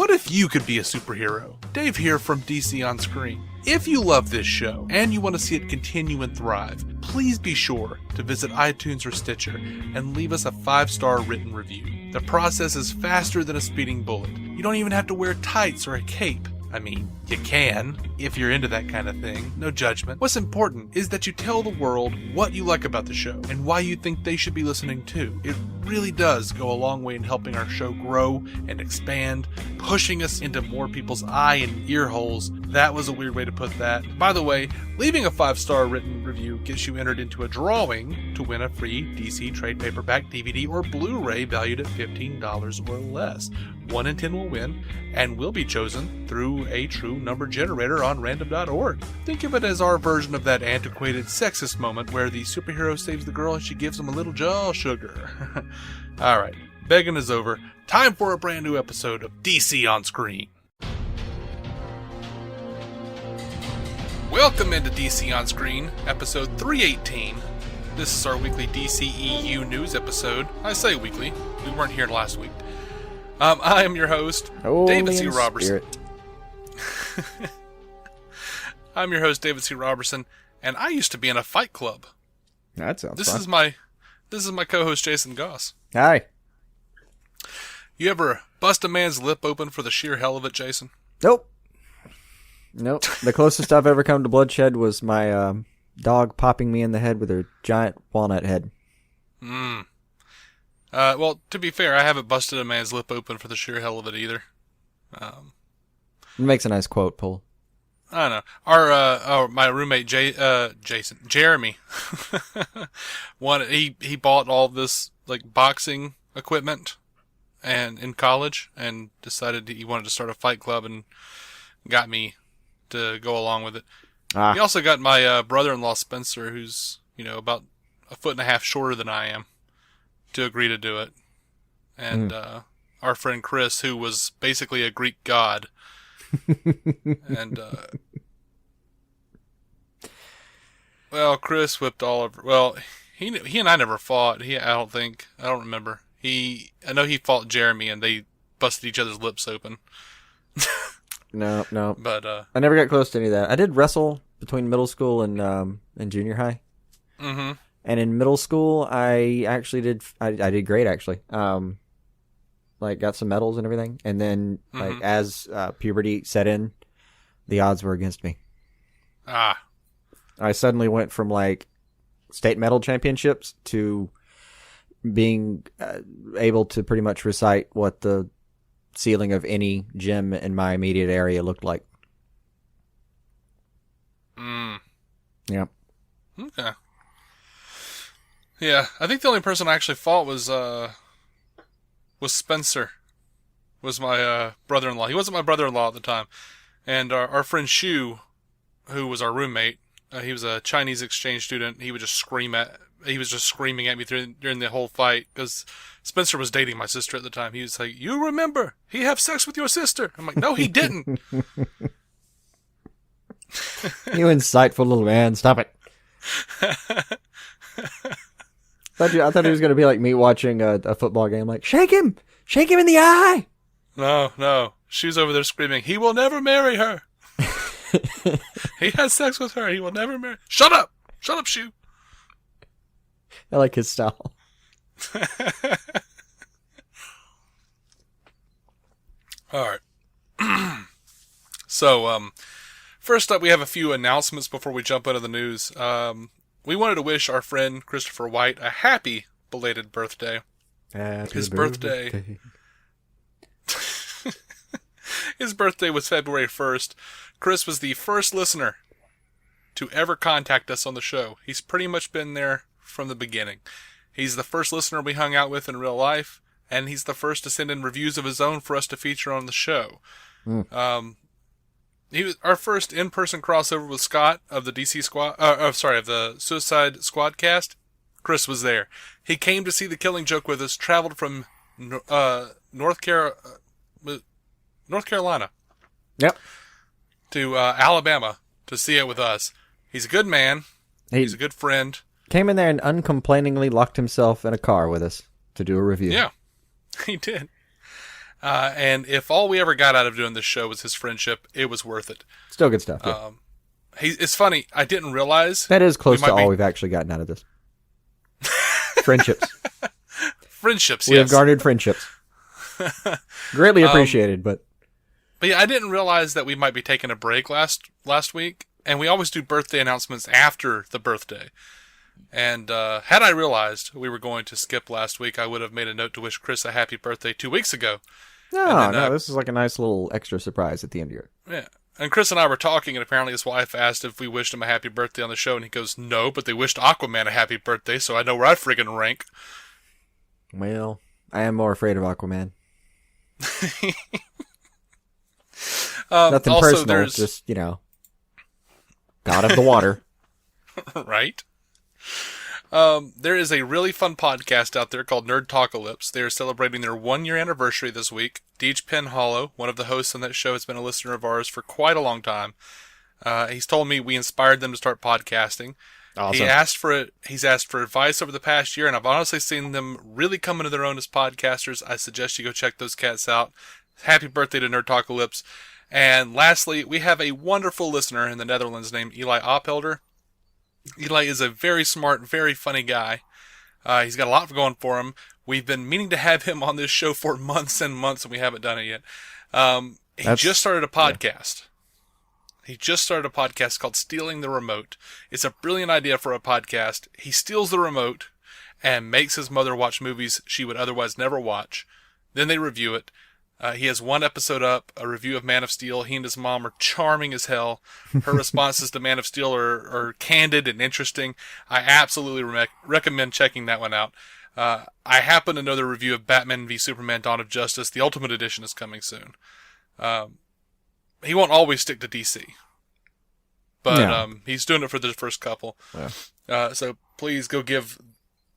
What if you could be a superhero? Dave here from DC On Screen. If you love this show and you want to see it continue and thrive, please be sure to visit iTunes or Stitcher and leave us a 5-star written review. The process is faster than a speeding bullet. You don't even have to wear tights or a cape. I mean, you can, if you're into that kind of thing. No judgment. What's important is that you tell the world what you like about the show and why you think they should be listening too. It really does go a long way in helping our show grow and expand, pushing us into more people's eye and ear holes. That was a weird way to put that. By the way, leaving a 5-star written review gets you entered into a drawing to win a free DC trade paperback, DVD, or Blu-ray valued at $15 or less. 1 in 10 will win and will be chosen through a true number generator on random.org. Think of it as our version of that antiquated sexist moment where the superhero saves the girl and she gives him a little jaw sugar. Alright, begging is over. Time for a brand new episode of DC On Screen. Welcome into DC On Screen, episode 318. This is our weekly DCEU news episode. I say weekly, we weren't here last week. I am your host, David C. Robertson. I'm your host, David C. Robertson, and I used to be in a fight club. That sounds fun. This is my co-host, Jason Goss. Hi. You ever bust a man's lip open for the sheer hell of it, Jason? Nope. The closest I've ever come to bloodshed was my dog popping me in the head with her giant walnut head. Well, to be fair, I haven't busted a man's lip open for the sheer hell of it either. It makes a nice quote, Paul. I don't know. My roommate Jeremy, he bought all this like boxing equipment, and in college, and decided he wanted to start a fight club, and got me to go along with it. He also got my brother-in-law Spencer, who's about 1.5 feet shorter than I am, to agree to do it, and our friend Chris, who was basically a Greek god. And Chris whipped all over. Well, he and I never fought. I don't remember. I know he fought Jeremy, and they busted each other's lips open. No. But I never got close to any of that. I did wrestle between middle school and junior high. Mm-hmm. And in middle school, I actually did. I did great, actually. Got some medals and everything. And then, as puberty set in, the odds were against me. I suddenly went from state medal championships to being able to pretty much recite what the ceiling of any gym in my immediate area looked like. Yeah. Okay. Yeah, I think the only person I actually fought was Spencer. Was my brother-in-law. He wasn't my brother-in-law at the time. And our friend Shu, who was our roommate, he was a Chinese exchange student. He was just screaming at me during the whole fight, because Spencer was dating my sister at the time. He was like, "You remember, he had sex with your sister." I'm like, "No, he didn't." You insightful little man. Stop it. I thought he was going to be like me watching a football game, like, shake him in the eye. No. She was over there screaming, "He will never marry her. He had sex with her. He will never marry." Shut up, Shu. I like his style. All right. So, first up, we have a few announcements before we jump into the news. We wanted to wish our friend Christopher White a happy belated birthday. His birthday was February 1st. Chris was the first listener to ever contact us on the show. He's pretty much been there from the beginning. He's the first listener we hung out with in real life, and he's the first to send in reviews of his own for us to feature on the show. He was our first in-person crossover with Scott of the of the Suicide Squad cast. Chris was there. He came to see The Killing Joke with us, traveled from North Carolina. Yep. To Alabama to see it with us. He's a good man. He's a good friend. Came in there and uncomplainingly locked himself in a car with us to do a review. Yeah, he did. And if all we ever got out of doing this show was his friendship, it was worth it. Still good stuff. Yeah. It's funny. I didn't realize that is close to all we've actually gotten out of this. Friendships. Friendships, we yes. have garnered friendships. Greatly appreciated, but yeah, I didn't realize that we might be taking a break last week, and we always do birthday announcements after the birthday. And had I realized we were going to skip last week, I would have made a note to wish Chris a happy birthday 2 weeks ago. No, this is like a nice little extra surprise at the end of it. Yeah. And Chris and I were talking, and apparently his wife asked if we wished him a happy birthday on the show, and he goes, no, but they wished Aquaman a happy birthday, so I know where I friggin' rank. Well, I am more afraid of Aquaman. Nothing personal, just, God of the water. Right? There is a really fun podcast out there called Nerdtalkalypse. They are celebrating their 1-year anniversary this week. Deej Penhollow, one of the hosts on that show, has been a listener of ours for quite a long time. He's told me we inspired them to start podcasting. Awesome. He's asked for advice over the past year, and I've honestly seen them really come into their own as podcasters. I suggest you go check those cats out. Happy birthday to Nerdtalkalypse. And lastly, we have a wonderful listener in the Netherlands named Eli Oppelder. Eli is a very smart, very funny guy. He's got a lot going for him. We've been meaning to have him on this show for months and months, and we haven't done it yet. He just started a podcast. Yeah. He just started a podcast called Stealing the Remote. It's a brilliant idea for a podcast. He steals the remote and makes his mother watch movies she would otherwise never watch. Then they review it. He has one episode up, a review of Man of Steel. He and his mom are charming as hell. Her responses to Man of Steel are candid and interesting. I absolutely recommend checking that one out. I happen to know the review of Batman v Superman Dawn of Justice. The Ultimate Edition is coming soon. He won't always stick to DC. But he's doing it for the first couple. Yeah. So please go give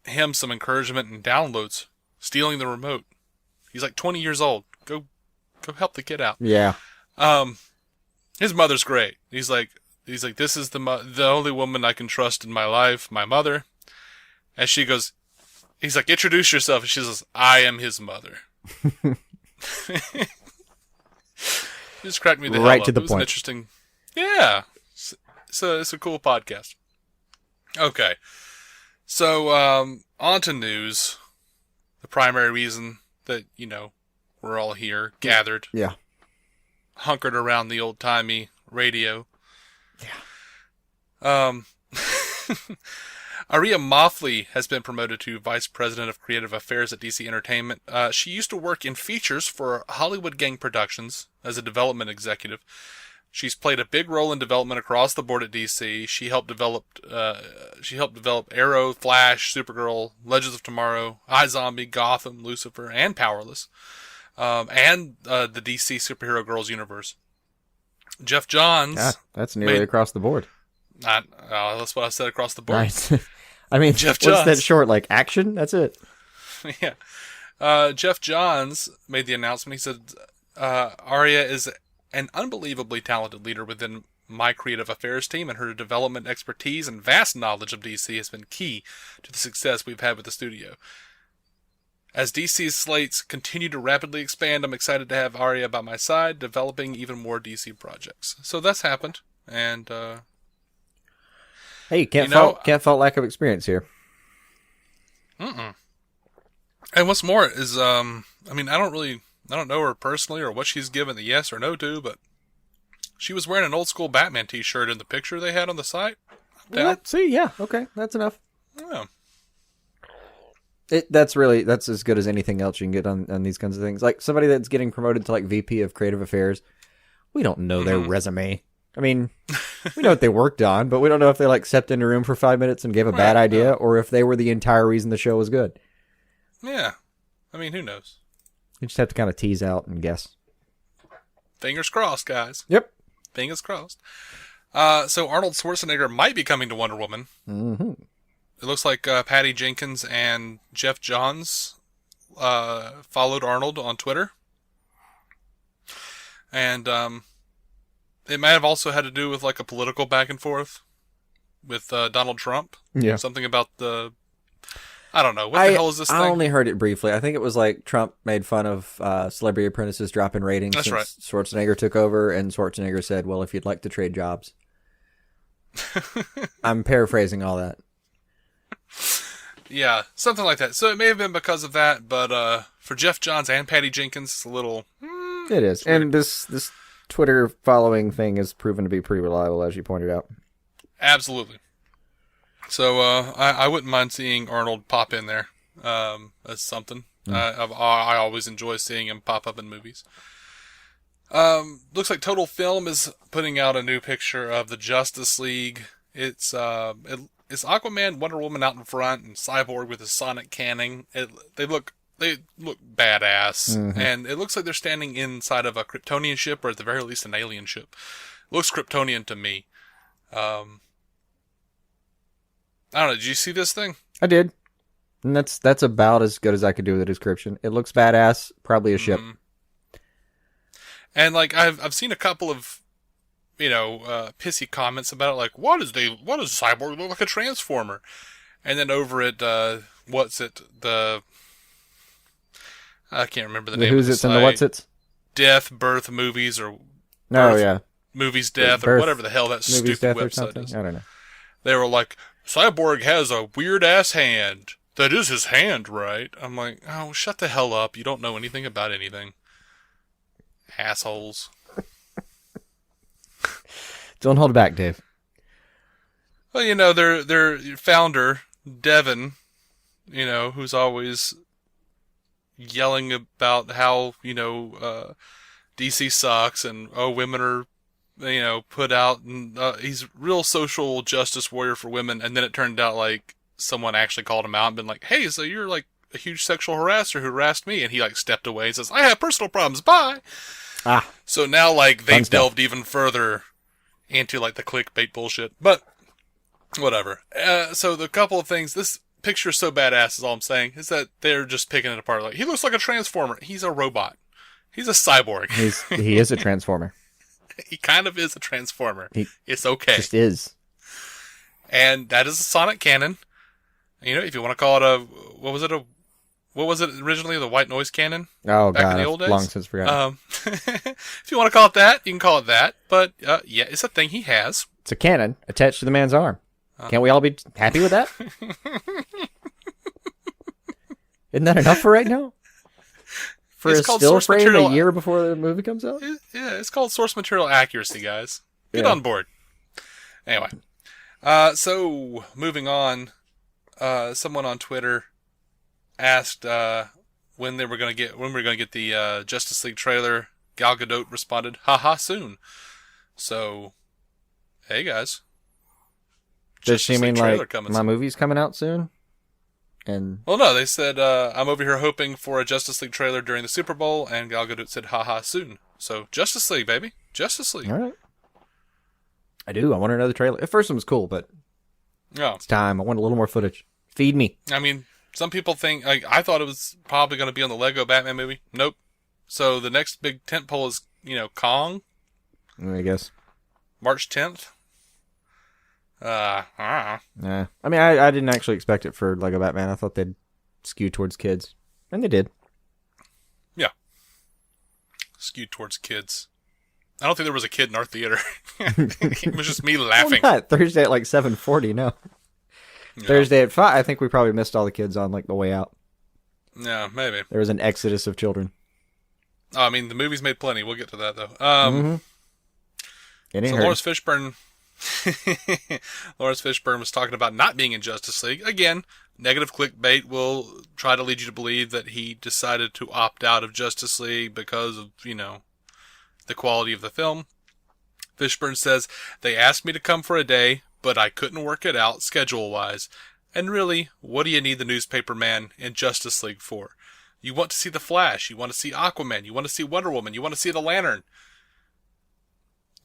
him some encouragement and downloads. Stealing the Remote. He's like 20 years old. Go help the kid out. Yeah. His mother's great. He's like, this is the only woman I can trust in my life, my mother. And she goes, he's like, introduce yourself. And she says, I am his mother. Just cracked me the hell up. Right to the point. It was point. An interesting. Yeah. It's a cool podcast. Okay. So, on to news. The primary reason that, we're all here, gathered. Yeah. Hunkered around the old-timey radio. Yeah. Aria Moffly has been promoted to Vice President of Creative Affairs at DC Entertainment. She used to work in features for Hollywood Gang Productions as a development executive. She's played a big role in development across the board at DC. She helped develop Arrow, Flash, Supergirl, Legends of Tomorrow, iZombie, Gotham, Lucifer, and Powerless, and the DC Superhero Girls universe. Jeff Johns. Yeah, that's nearly across the board. That's what I said, across the board. Right. I mean, Jeff what's Johns. that short? Like action? That's it. Yeah. Jeff Johns made the announcement. He said, Aria is an unbelievably talented leader within my creative affairs team, and her development expertise and vast knowledge of DC has been key to the success we've had with the studio. As DC's slates continue to rapidly expand, I'm excited to have Aria by my side, developing even more DC projects. So that's happened, and hey, can't fault lack of experience here. And what's more is, I don't know her personally or what she's given the yes or no to, but she was wearing an old school Batman t-shirt in the picture they had on the site. Yeah, okay, that's enough. Yeah. That's as good as anything else you can get on these kinds of things. Like somebody that's getting promoted to like VP of Creative Affairs, we don't know their resume. I mean, we know what they worked on, but we don't know if they like stepped in a room for 5 minutes and gave a bad idea, or if they were the entire reason the show was good. Yeah. I mean, who knows? You just have to kind of tease out and guess. Fingers crossed, guys. Yep. Fingers crossed. So Arnold Schwarzenegger might be coming to Wonder Woman. Mm-hmm. It looks like Patty Jenkins and Jeff Johns followed Arnold on Twitter. And it might have also had to do with like a political back and forth with Donald Trump. Yeah. Something about I don't know. What the hell is this thing? I only heard it briefly. I think it was like Trump made fun of Celebrity Apprentices dropping ratings That's since right. Schwarzenegger took over, and Schwarzenegger said, well, if you'd like to trade jobs. I'm paraphrasing all that. Yeah, something like that. So it may have been because of that, but for Jeff Johns and Patty Jenkins, it's a little... It is. And this Twitter following thing has proven to be pretty reliable, as you pointed out. Absolutely. So I wouldn't mind seeing Arnold pop in there as something. I always enjoy seeing him pop up in movies. Looks like Total Film is putting out a new picture of the Justice League. It's Aquaman, Wonder Woman out in front, and Cyborg with his sonic cannon. They look badass, and it looks like they're standing inside of a Kryptonian ship, or at the very least an alien ship. Looks Kryptonian to me. I don't know. Did you see this thing? I did. And that's about as good as I could do with the description. It looks badass. Probably a ship. And like I've seen a couple of pissy comments about it, like why does Cyborg look like a Transformer? And then over at I can't remember the name of the site. And the what's it's? Death, Birth Movies, or Movies Death, or whatever the hell that stupid website is. I don't know. They were like, Cyborg has a weird-ass hand. That is his hand, right? I'm like, oh, shut the hell up. You don't know anything about anything. Assholes. Don't hold back, Dave. Well, their founder, Devin, who's always yelling about how, DC sucks and, women are put out, and he's a real social justice warrior for women, and then it turned out like someone actually called him out and been like, hey, so you're like a huge sexual harasser who harassed me, and he like stepped away and says, I have personal problems, bye. So now like they've delved even further into like the clickbait bullshit, but whatever. So the couple of things, this picture is so badass is all I'm saying, is that they're just picking it apart. Like, he looks like a Transformer. He's a robot. He's a cyborg. He is a Transformer. He kind of is a Transformer. It's okay. Just is. And that is a sonic cannon. If you want to call it what was it originally? The white noise cannon? Oh, back God. in the old days? Long since forgotten. If you want to call it that, you can call it that. But, yeah, it's a thing he has. It's a cannon attached to the man's arm. Can't we all be happy with that? Isn't that enough for right now? For a still frame a year before the movie comes out? It's called source material accuracy, guys. Get on board. Anyway. So, moving on. Someone on Twitter asked when we're going to get the Justice League trailer. Gal Gadot responded, haha, soon. So, hey guys. Does she mean like my movie's coming out soon? Well, no, they said, I'm over here hoping for a Justice League trailer during the Super Bowl, and Gal Gadot said, haha, soon. So, Justice League, baby. Justice League. All right. I do. I want another trailer. The first one was cool, but it's time. I want a little more footage. Feed me. I mean, some people think, I thought it was probably going to be on the Lego Batman movie. Nope. So, the next big tentpole is, Kong. I guess. March 10th. Yeah. I mean, I didn't actually expect it for Lego Batman. I thought they'd skew towards kids. And they did. Yeah. Skewed towards kids. I don't think there was a kid in our theater. It was just me laughing. Well, not Thursday at like 7:40, no. Thursday at 5, I think we probably missed all the kids on like the way out. Yeah, maybe. There was an exodus of children. I mean, the movie's made plenty. We'll get to that, though. So Laurence Fishburne... Laurence Fishburne was talking about not being in Justice League. Again, negative clickbait will try to lead you to believe that he decided to opt out of Justice League because of, the quality of the film. Fishburne says, they asked me to come for a day, but I couldn't work it out schedule-wise. And really, what do you need the newspaper man in Justice League for? You want to see The Flash, you want to see Aquaman, you want to see Wonder Woman, you want to see the Lantern.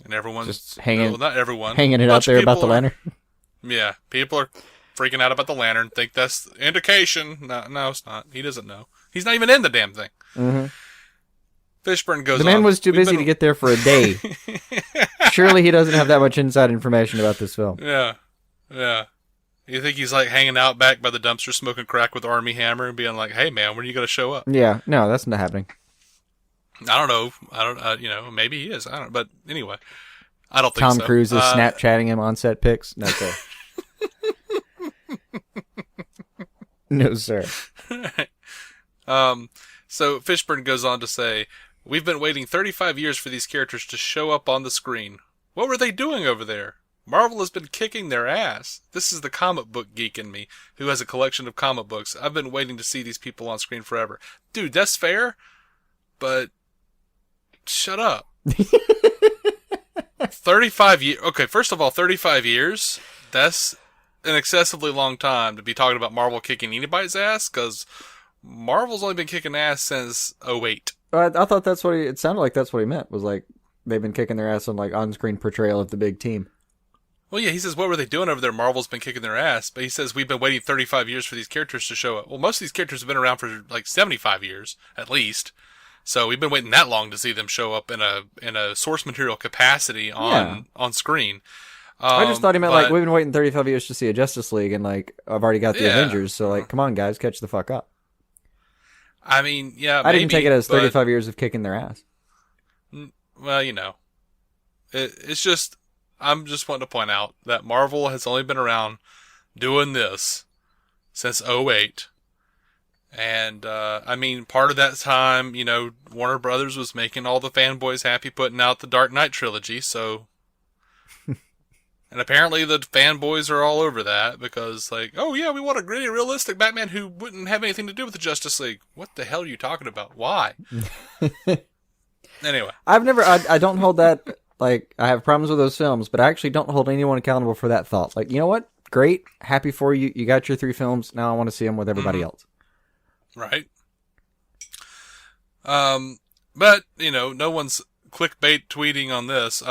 And everyone's just hanging, not everyone, hanging it out there about the lantern. Yeah, people are freaking out about the lantern. Think that's indication. No, it's not. He doesn't know. He's not even in the damn thing. Mm-hmm. Fishburne goes on. The man was too busy to get there for a day. Surely he doesn't have that much inside information about this film. Yeah. You think he's like hanging out back by the dumpster smoking crack with Army Hammer and being like, "Hey man, when are you going to show up?" Yeah, no, that's not happening. I don't know. Maybe he is. I don't. But anyway, I don't think so. Tom Cruise is Snapchatting him on set pics. No sir. No sir. So Fishburne goes on to say, "We've been waiting 35 years for these characters to show up on the screen. What were they doing over there? Marvel has been kicking their ass. This is the comic book geek in me, who has a collection of comic books. I've been waiting to see these people on screen forever." Dude, that's fair, but shut up. 35 years. Okay, first of all, 35 years, that's an excessively long time to be talking about Marvel kicking anybody's ass, because Marvel's only been kicking ass since '08. I thought that's what it sounded like that's what he meant, was like, they've been kicking their ass on like on-screen portrayal of the big team. Well, yeah, he says, what were they doing over there? Marvel's been kicking their ass. But he says, we've been waiting 35 years for these characters to show up. Well, most of these characters have been around for like 75 years, at least. So we've been waiting that long to see them show up in a source material capacity on screen. I just thought he meant like, we've been waiting 35 years to see a Justice League, and like, I've already got the Avengers, so like, come on guys, catch the fuck up. I mean, yeah, I didn't take it as 35 years of kicking their ass. Well, it's just, I'm just wanting to point out that Marvel has only been around doing this since '08. And, I mean, part of that time, Warner Brothers was making all the fanboys happy putting out the Dark Knight trilogy, so... And apparently the fanboys are all over that, because, like, oh yeah, we want a gritty, realistic Batman who wouldn't have anything to do with the Justice League. What the hell are you talking about? Why? Anyway. I don't hold that... Like, I have problems with those films, but I actually don't hold anyone accountable for that thought. Like, you know what? Great. Happy for you. You got your 3 films. Now I want to see them with everybody else. Right. But, no one's clickbait tweeting on this.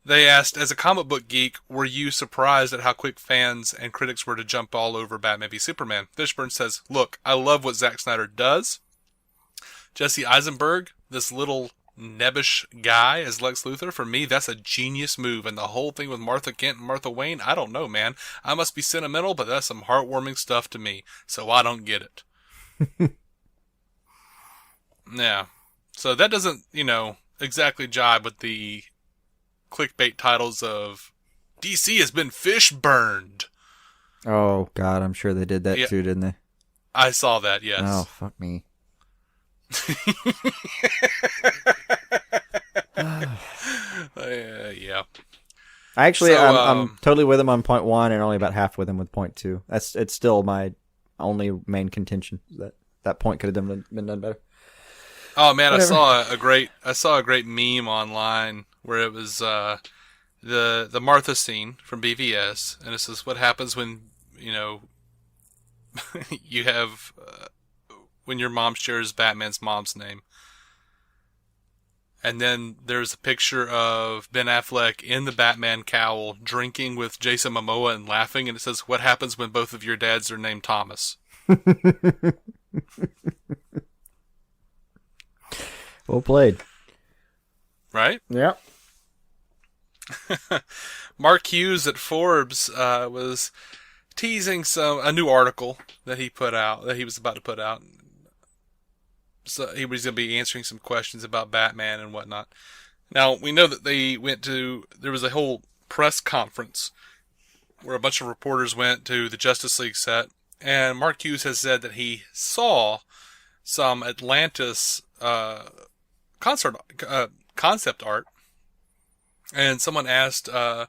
They asked, as a comic book geek, were you surprised at how quick fans and critics were to jump all over Batman v Superman? Fishburne says, look, I love what Zack Snyder does. Jesse Eisenberg, this little nebbish guy as Lex Luthor, for me, that's a genius move. And the whole thing with Martha Kent and Martha Wayne, I don't know, man. I must be sentimental, but that's some heartwarming stuff to me. So I don't get it. Yeah. So that doesn't, exactly jibe with the clickbait titles of DC has been Fishburned. Oh, God, I'm sure they did that too, didn't they? I saw that, yes. Oh, fuck me. Yeah. Actually, I'm totally with him on point 1 and only about half with him with point 2. It's still my only main contention, that point could have been done better. Oh man, whatever. I saw a great meme online where it was the Martha scene from BVS, and it says what happens when you have when your mom shares Batman's mom's name. And then there's a picture of Ben Affleck in the Batman cowl drinking with Jason Momoa and laughing, and it says, what happens when both of your dads are named Thomas? Well played. Right? Yeah. Mark Hughes at Forbes was teasing a new article that he was about to put out. So he was going to be answering some questions about Batman and whatnot. Now, we know that there was a whole press conference where a bunch of reporters went to the Justice League set, and Mark Hughes has said that he saw some Atlantis concept art, and someone asked what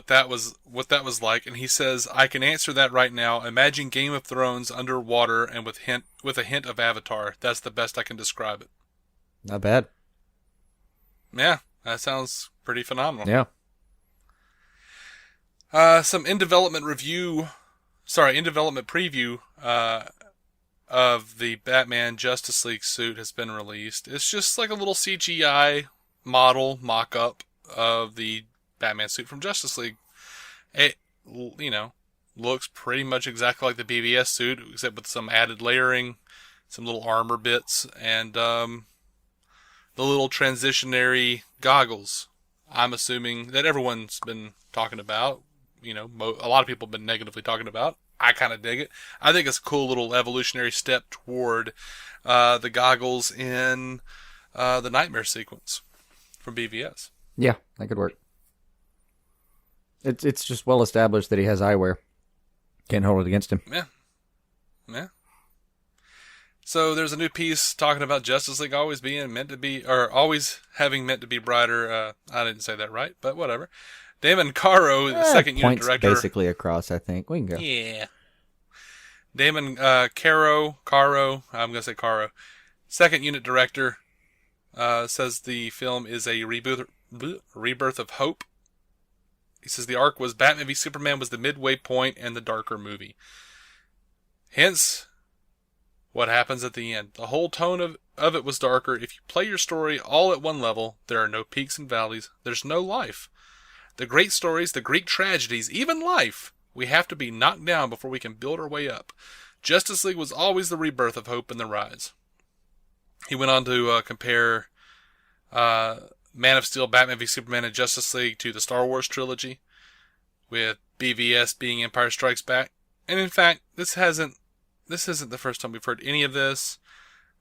that was like, and he says, I can answer that right now. Imagine Game of Thrones underwater and with a hint of Avatar. That's the best I can describe it. Not bad. Yeah, that sounds pretty phenomenal. Yeah. Some in-development preview of the Batman Justice League suit has been released. It's just like a little CGI model mock-up of the Batman suit from Justice League. It, looks pretty much exactly like the BVS suit, except with some added layering, some little armor bits, and the little transitionary goggles I'm assuming that everyone's been talking about. You know, a lot of people have been negatively talking about. I kind of dig it. I think it's a cool little evolutionary step toward the goggles in the nightmare sequence from BVS. Yeah, that could work. It's just well established that he has eyewear. Can't hold it against him. Yeah. So there's a new piece talking about Justice League always having meant to be brighter. I didn't say that right, but whatever. Damon Caro, the second unit director. Basically across, I think. We can go. Yeah. Damon Caro, I'm going to say Caro, second unit director, says the film is a rebirth of hope. He says the arc was Batman v Superman was the midway point and the darker movie. Hence, what happens at the end. The whole tone of it was darker. If you play your story all at one level, there are no peaks and valleys. There's no life. The great stories, the Greek tragedies, even life, we have to be knocked down before we can build our way up. Justice League was always the rebirth of hope and the rise. He went on to compare Man of Steel, Batman v Superman, and Justice League to the Star Wars trilogy, with BVS being Empire Strikes Back. And in fact, this isn't the first time we've heard any of this.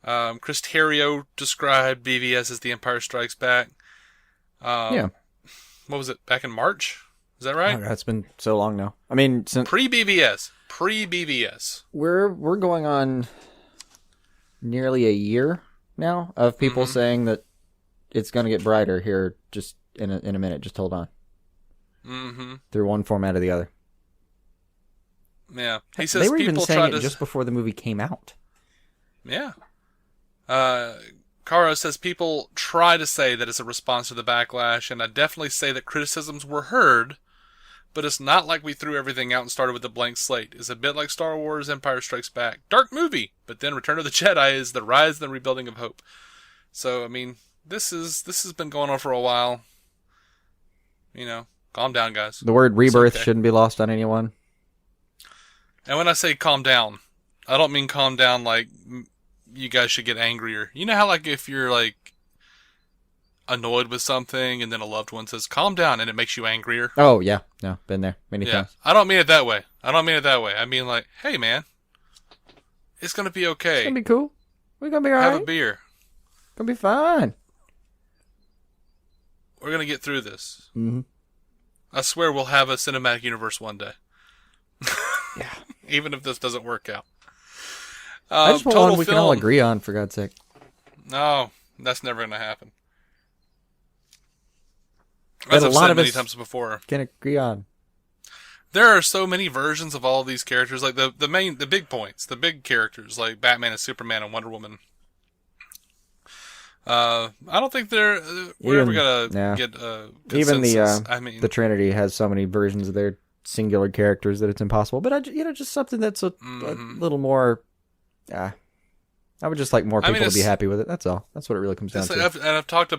Chris Terrio described BVS as the Empire Strikes Back. Yeah. What was it? Back in March? Is that right? Oh, God, it's been so long now. I mean, since pre-BVS. We're going on nearly a year now of people saying that it's going to get brighter here. Just in a minute. Just hold on. Mm-hmm. Through one format or the other. Yeah, he says they were even people saying it just before the movie came out. Yeah. Caro says people try to say that it's a response to the backlash, and I definitely say that criticisms were heard, but it's not like we threw everything out and started with a blank slate. It's a bit like Star Wars Empire Strikes Back. Dark movie, but then Return of the Jedi is the rise and the rebuilding of hope. So, I mean, this has been going on for a while. You know, calm down, guys. The word rebirth shouldn't be lost on anyone. And when I say calm down, I don't mean calm down like you guys should get angrier. You know how, like, if you're, like, annoyed with something and then a loved one says, calm down, and it makes you angrier? Oh, yeah. No, been there many times. I don't mean it that way. I mean, like, hey, man, it's going to be okay. It's going to be cool. We're going to be all right. Have a beer. Going to be fine. We're going to get through this. Mm-hmm. I swear we'll have a cinematic universe one day. Yeah. Even if this doesn't work out. I just want one we can all agree on, for God's sake. No, that's never going to happen. As I've said many times before, can agree on. There are so many versions of all of these characters, like the big points, the big characters, like Batman and Superman and Wonder Woman. I don't think we're ever gonna get even the the Trinity has so many versions of their singular characters that it's impossible. But just something that's a little more. I would just like more people to be happy with it. That's all. That's what it really comes down to. I've talked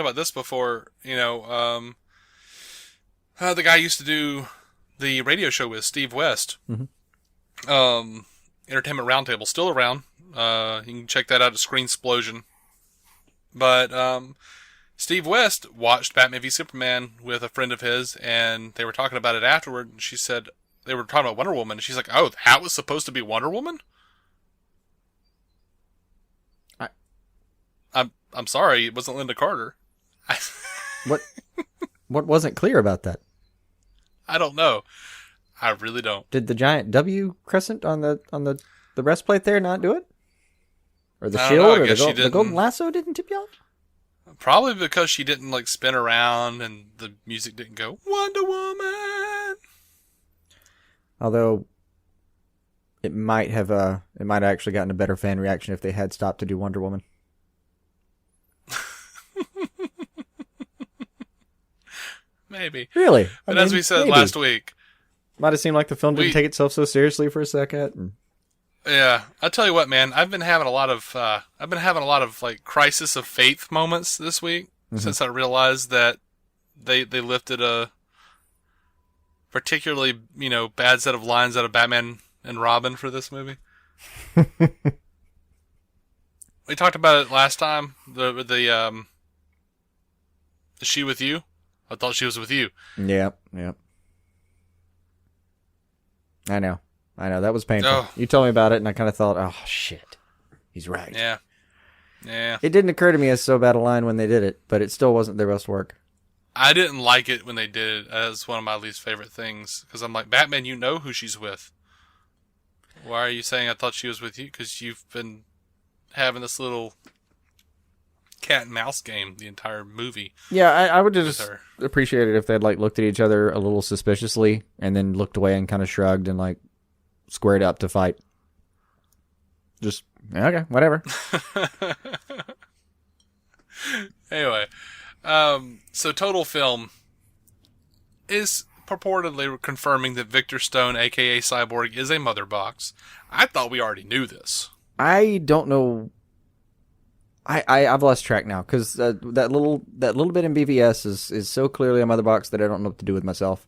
about this before. You know, the guy I used to do the radio show with, Steve West. Mm-hmm. Entertainment Roundtable, still around. You can check that out at Screensplosion. But Steve West watched Batman v Superman with a friend of his, and they were talking about it afterward. And she said they were talking about Wonder Woman, and she's like, "Oh, that was supposed to be Wonder Woman." I'm sorry, it wasn't Linda Carter. What wasn't clear about that? I don't know. I really don't. Did the giant W crescent on the breastplate there not do it? Or the shield or the golden lasso didn't tip you off? Probably because she didn't like spin around and the music didn't go Wonder Woman. Although it might have actually gotten a better fan reaction if they had stopped to do Wonder Woman. Maybe. Really? But as we said last week, might have seemed like the film didn't take itself so seriously for a second. Yeah, I tell you what, man. I've been having a lot of like crisis of faith moments this week since I realized that they lifted a particularly bad set of lines out of Batman and Robin for this movie. We talked about it last time. The She With You. I thought she was with you. Yep. I know. That was painful. Oh. You told me about it, and I kind of thought, oh, shit. He's right. Yeah. It didn't occur to me as so bad a line when they did it, but it still wasn't their best work. I didn't like it when they did it. As one of my least favorite things. Because I'm like, Batman, you know who she's with. Why are you saying I thought she was with you? Because you've been having this little cat and mouse game the entire movie. Yeah, I would just appreciate it if they'd like looked at each other a little suspiciously and then looked away and kind of shrugged and like squared up to fight. Just, okay, whatever. Anyway, so Total Film is purportedly confirming that Victor Stone, a.k.a. Cyborg, is a mother box. I thought we already knew this. I don't know. I've lost track now because that little bit in BVS is so clearly a mother box that I don't know what to do with myself.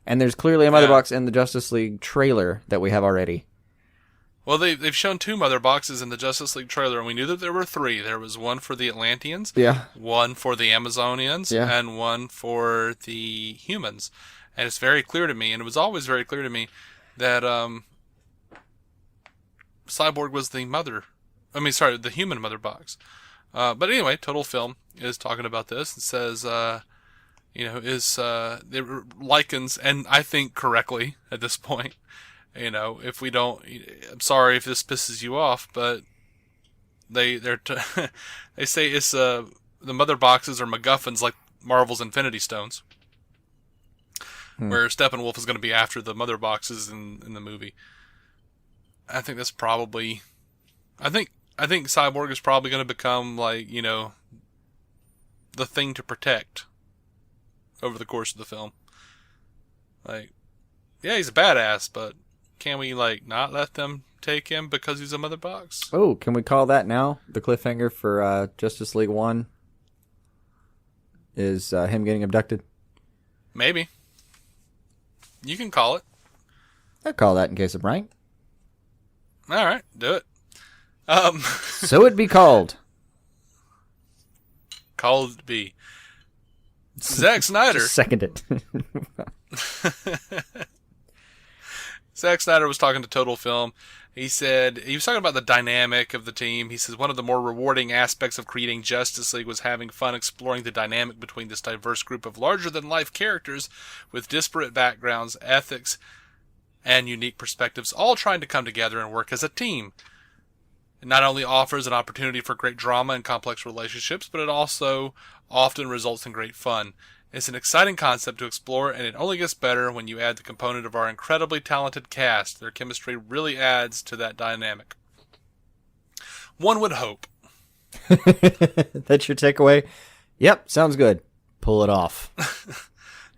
And there's clearly a mother box in the Justice League trailer that we have already. Well, they've shown 2 mother boxes in the Justice League trailer, and we knew that there were 3. There was one for the Atlanteans, one for the Amazonians, and one for the humans. And it's very clear to me, and it was always very clear to me, that Cyborg was the the human mother box. But anyway, Total Film is talking about this and says, it likens, and I think correctly at this point, if we don't, I'm sorry if this pisses you off, but they say it's the mother boxes are MacGuffins like Marvel's Infinity Stones, where Steppenwolf is going to be after the mother boxes in the movie. I think that's probably, I think Cyborg is probably going to become like the thing to protect over the course of the film. Like, yeah, he's a badass, but can we not let them take him because he's a mother box? Oh, can we call that now? The cliffhanger for Justice League 1 is him getting abducted? Maybe. You can call it. I'll call that in case I'm right. All right, do it. So it be called. Called be. Zack Snyder. Just second it. Zack Snyder was talking to Total Film. He said, he was talking about the dynamic of the team. He says, one of the more rewarding aspects of creating Justice League was having fun exploring the dynamic between this diverse group of larger-than-life characters with disparate backgrounds, ethics, and unique perspectives, all trying to come together and work as a team. It not only offers an opportunity for great drama and complex relationships, but it also often results in great fun. It's an exciting concept to explore, and it only gets better when you add the component of our incredibly talented cast. Their chemistry really adds to that dynamic. One would hope. That's your takeaway? Yep, sounds good. Pull it off.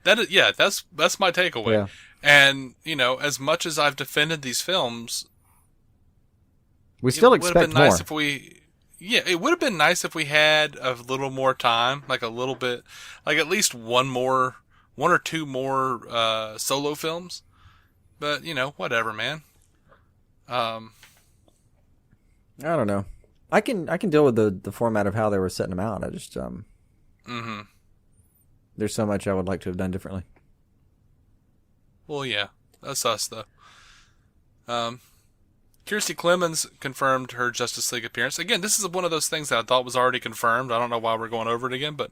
That's my takeaway. Yeah. And, as much as I've defended these films, we still expect more. It would have been nice if we had a little more time, like a little bit, like at least one or two more solo films. But whatever, man. I don't know. I can deal with the format of how they were setting them out. I just there's so much I would like to have done differently. Well, yeah, that's us though. Kiersey Clemons confirmed her Justice League appearance. Again, this is one of those things that I thought was already confirmed. I don't know why we're going over it again, but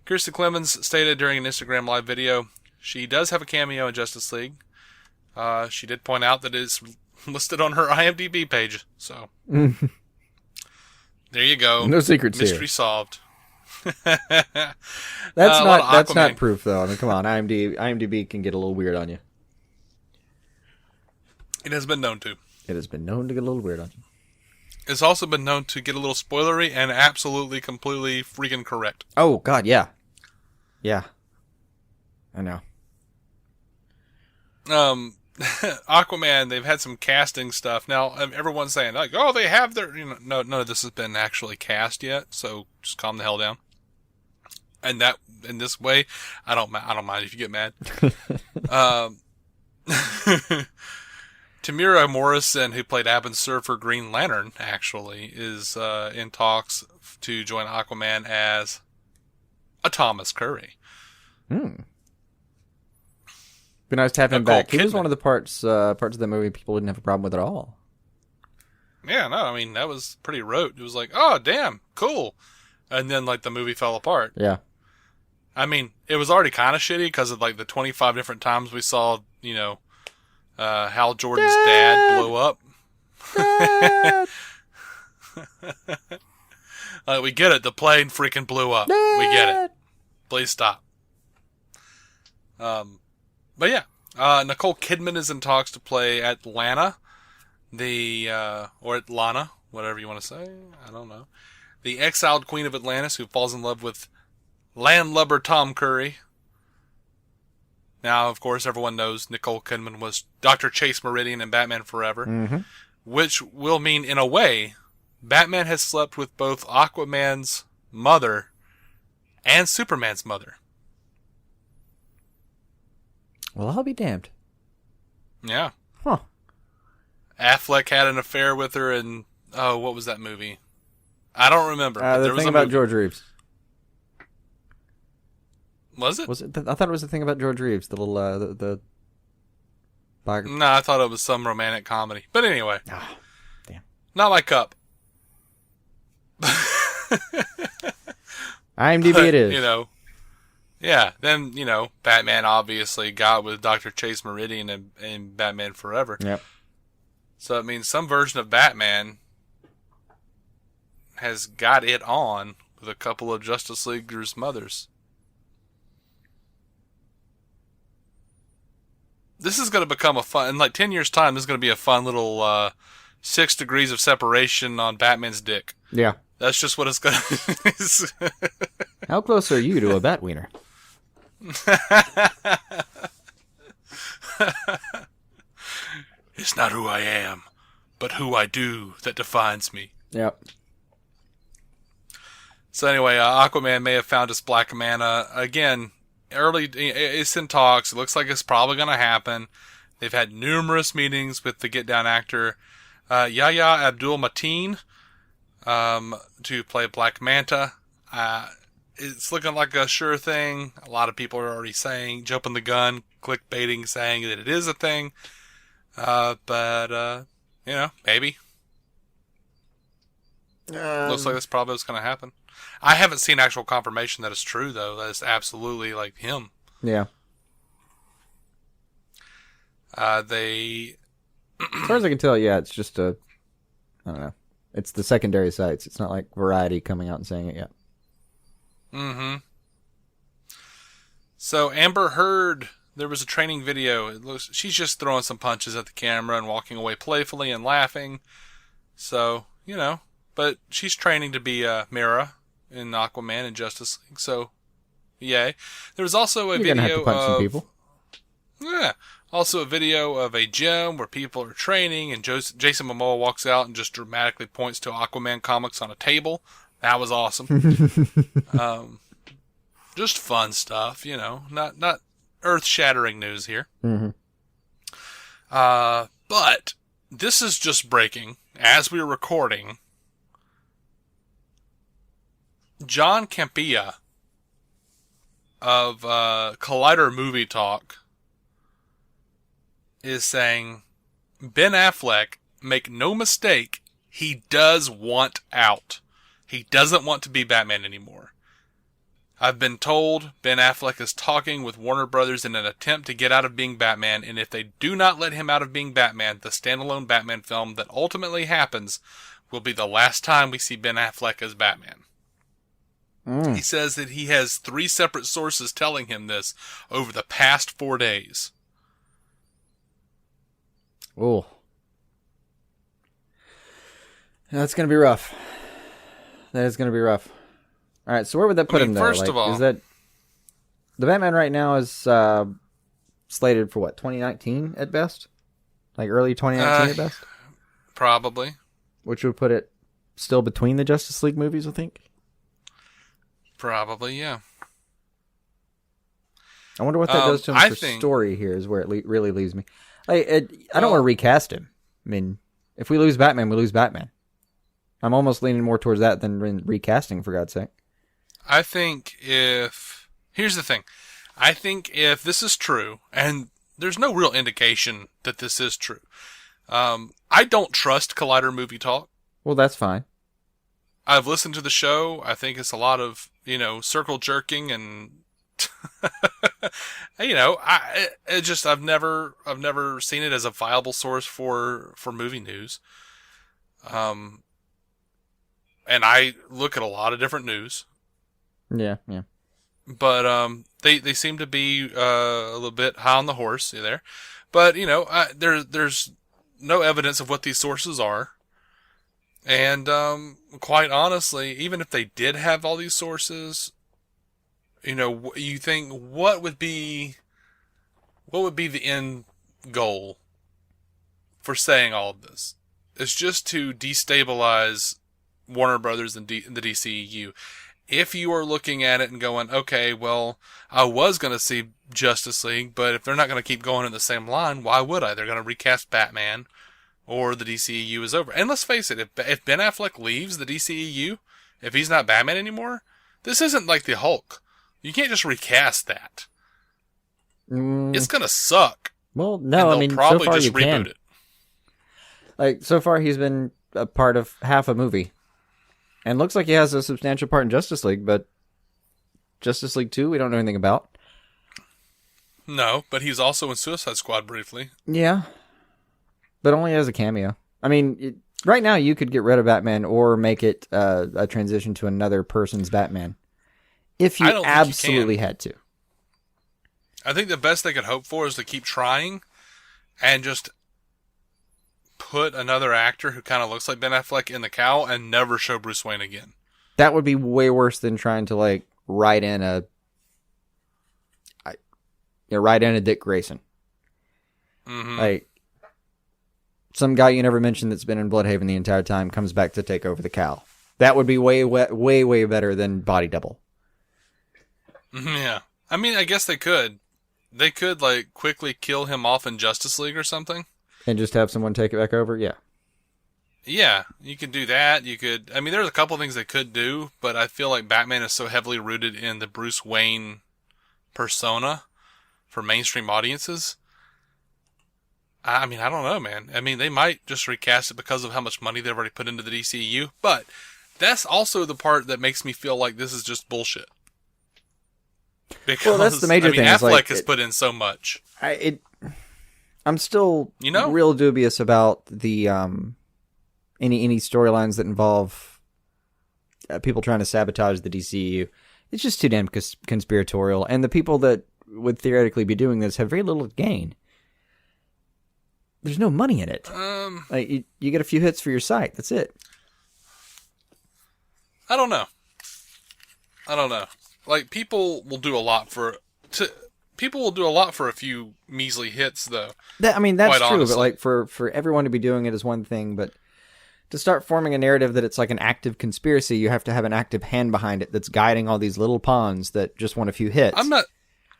Kiersey Clemons stated during an Instagram live video she does have a cameo in Justice League. She did point out that it is listed on her IMDb page. So there you go. No secrets Mystery here. Solved. That's not proof though. I mean, come on, IMDb can get a little weird on you. It has been known to. It has been known to get a little weird on you. It's also been known to get a little spoilery and absolutely, completely freaking correct. Oh, God, yeah. Yeah. I know. Aquaman, they've had some casting stuff. Now, everyone's saying, like, oh, they have their... no, none of this has been actually cast yet, so just calm the hell down. And that, in this way, I don't mind if you get mad. Temuera Morrison, who played Abin Sur for Green Lantern, actually, is in talks to join Aquaman as a Thomas Curry. Be nice to have him Nicole back. He was Kidman. one of the parts of the movie people didn't have a problem with at all. Yeah, no, I mean, that was pretty rote. It was like, oh, damn, cool. And then, like, the movie fell apart. Yeah. I mean, it was already kind of shitty because of, like, the 25 different times we saw, Hal Jordan's dad blow up. We get it. The plane freaking blew up. We get it. Please stop. But yeah, Nicole Kidman is in talks to play Atlanta, or Atlanta, whatever you want to say. I don't know. The exiled queen of Atlantis who falls in love with landlubber Tom Curry. Now, of course, everyone knows Nicole Kidman was Dr. Chase Meridian in Batman Forever, which will mean, in a way, Batman has slept with both Aquaman's mother and Superman's mother. Well, I'll be damned. Yeah. Huh. Affleck had an affair with her in, what was that movie? I don't remember. But The there was thing a about movie. George Reeves. Was it? Was it? I thought it was the thing about George Reeves. The little the biography. No, I thought it was some romantic comedy. But anyway. Ah, damn. Not my cup. IMDb it is. Yeah, then, Batman obviously got with Dr. Chase Meridian in Batman Forever. Yep. So it means some version of Batman has got it on with a couple of Justice Leaguers' mothers. This is going to become in like 10 years' time, this is going to be a fun little 6 degrees of separation on Batman's dick. Yeah. That's just what it's going to... How close are you to a bat wiener? It's not who I am, but who I do that defines me. Yep. So anyway, Aquaman may have found his Black Mana. Again, it's in talks. It looks like it's probably going to happen. They've had numerous meetings with the Get Down actor Yahya Abdul-Mateen to play Black Manta. It's looking like a sure thing. A lot of people are already saying, jumping the gun, clickbaiting, saying that it is a thing. But maybe. Looks like that's probably what's going to happen. I haven't seen actual confirmation that it's true, though. That it's absolutely, like, him. Yeah. They... As far as I can tell, yeah, it's just I don't know. It's the secondary sites. It's not like Variety coming out and saying it yet. Mm-hmm. So Amber Heard, there was a training video. She's just throwing some punches at the camera and walking away playfully and laughing. So, but she's training to be Mera in Aquaman and Justice League. So, yay. There was also a You're video gonna have to punch some people. Yeah. Also a video of a gym where people are training and Jason Momoa walks out and just dramatically points to Aquaman comics on a table. That was awesome. Just fun stuff, not earth-shattering news here. Mm-hmm. But this is just breaking as we're recording. John Campea of Collider Movie Talk is saying, Ben Affleck, make no mistake, he does want out. He doesn't want to be Batman anymore. I've been told Ben Affleck is talking with Warner Brothers in an attempt to get out of being Batman, and if they do not let him out of being Batman, the standalone Batman film that ultimately happens will be the last time we see Ben Affleck as Batman. He says that he has 3 separate sources telling him this over the past 4 days. Oh. That's going to be rough. That is going to be rough. All right, so where would that put him, though? First of all... Is that... The Batman right now is slated for, 2019 at best? Like early 2019 at best? Probably. Which would put it still between the Justice League movies, I think? Probably, yeah. I wonder what that does to him for story here is where it really leaves me. I don't want to recast him. I mean, if we lose Batman, we lose Batman. I'm almost leaning more towards that than recasting, for God's sake. I think if... Here's the thing. I think if this is true, and there's no real indication that this is true, I don't trust Collider Movie Talk. Well, that's fine. I've listened to the show. I think it's a lot of, circle jerking and, I've never seen it as a viable source for movie news. And I look at a lot of different news. Yeah. But, they seem to be, a little bit high on the horse there. But, there's no evidence of what these sources are. And, quite honestly, even if they did have all these sources, you think what would be the end goal for saying all of this? It's just to destabilize Warner Brothers and the DCEU. If you are looking at it and going, okay, well, I was going to see Justice League, but if they're not going to keep going in the same line, why would I? They're going to recast Batman. Or the DCEU is over. And let's face it, if Ben Affleck leaves the DCEU, if he's not Batman anymore, this isn't like the Hulk. You can't just recast that. It's gonna suck. Well, no, I mean, probably so far just you reboot can. it. Like, so far he's been a part of half a movie. And looks like he has a substantial part in Justice League, but Justice League 2, we don't know anything about. No, but he's also in Suicide Squad briefly. Yeah. But only as a cameo. I mean, right now you could get rid of Batman or make it a transition to another person's Batman. If you absolutely had to. I think the best they could hope for is to keep trying and just put another actor who kind of looks like Ben Affleck in the cowl and never show Bruce Wayne again. That would be way worse than trying to, write in a Dick Grayson. Mm-hmm. Some guy you never mentioned that's been in Bloodhaven the entire time comes back to take over the cowl. That would be way, way better than Body Double. Yeah. I mean, I guess they could. They could, quickly kill him off in Justice League or something. And just have someone take it back over? Yeah. Yeah, you could do that. There's a couple things they could do, but I feel like Batman is so heavily rooted in the Bruce Wayne persona for mainstream audiences. I don't know, man. They might just recast it because of how much money they've already put into the DCU, but that's also the part that makes me feel like this is just bullshit. Because, that's the major thing. Affleck has put in so much. I'm still real dubious about the any storylines that involve people trying to sabotage the DCU. It's just too damn conspiratorial, and the people that would theoretically be doing this have very little to gain. There's no money in it. You get a few hits for your site. That's it. I don't know. People will do a lot for a few measly hits, though. That's true. Honestly. But for everyone to be doing it is one thing, but to start forming a narrative that it's like an active conspiracy, you have to have an active hand behind it that's guiding all these little pawns that just want a few hits.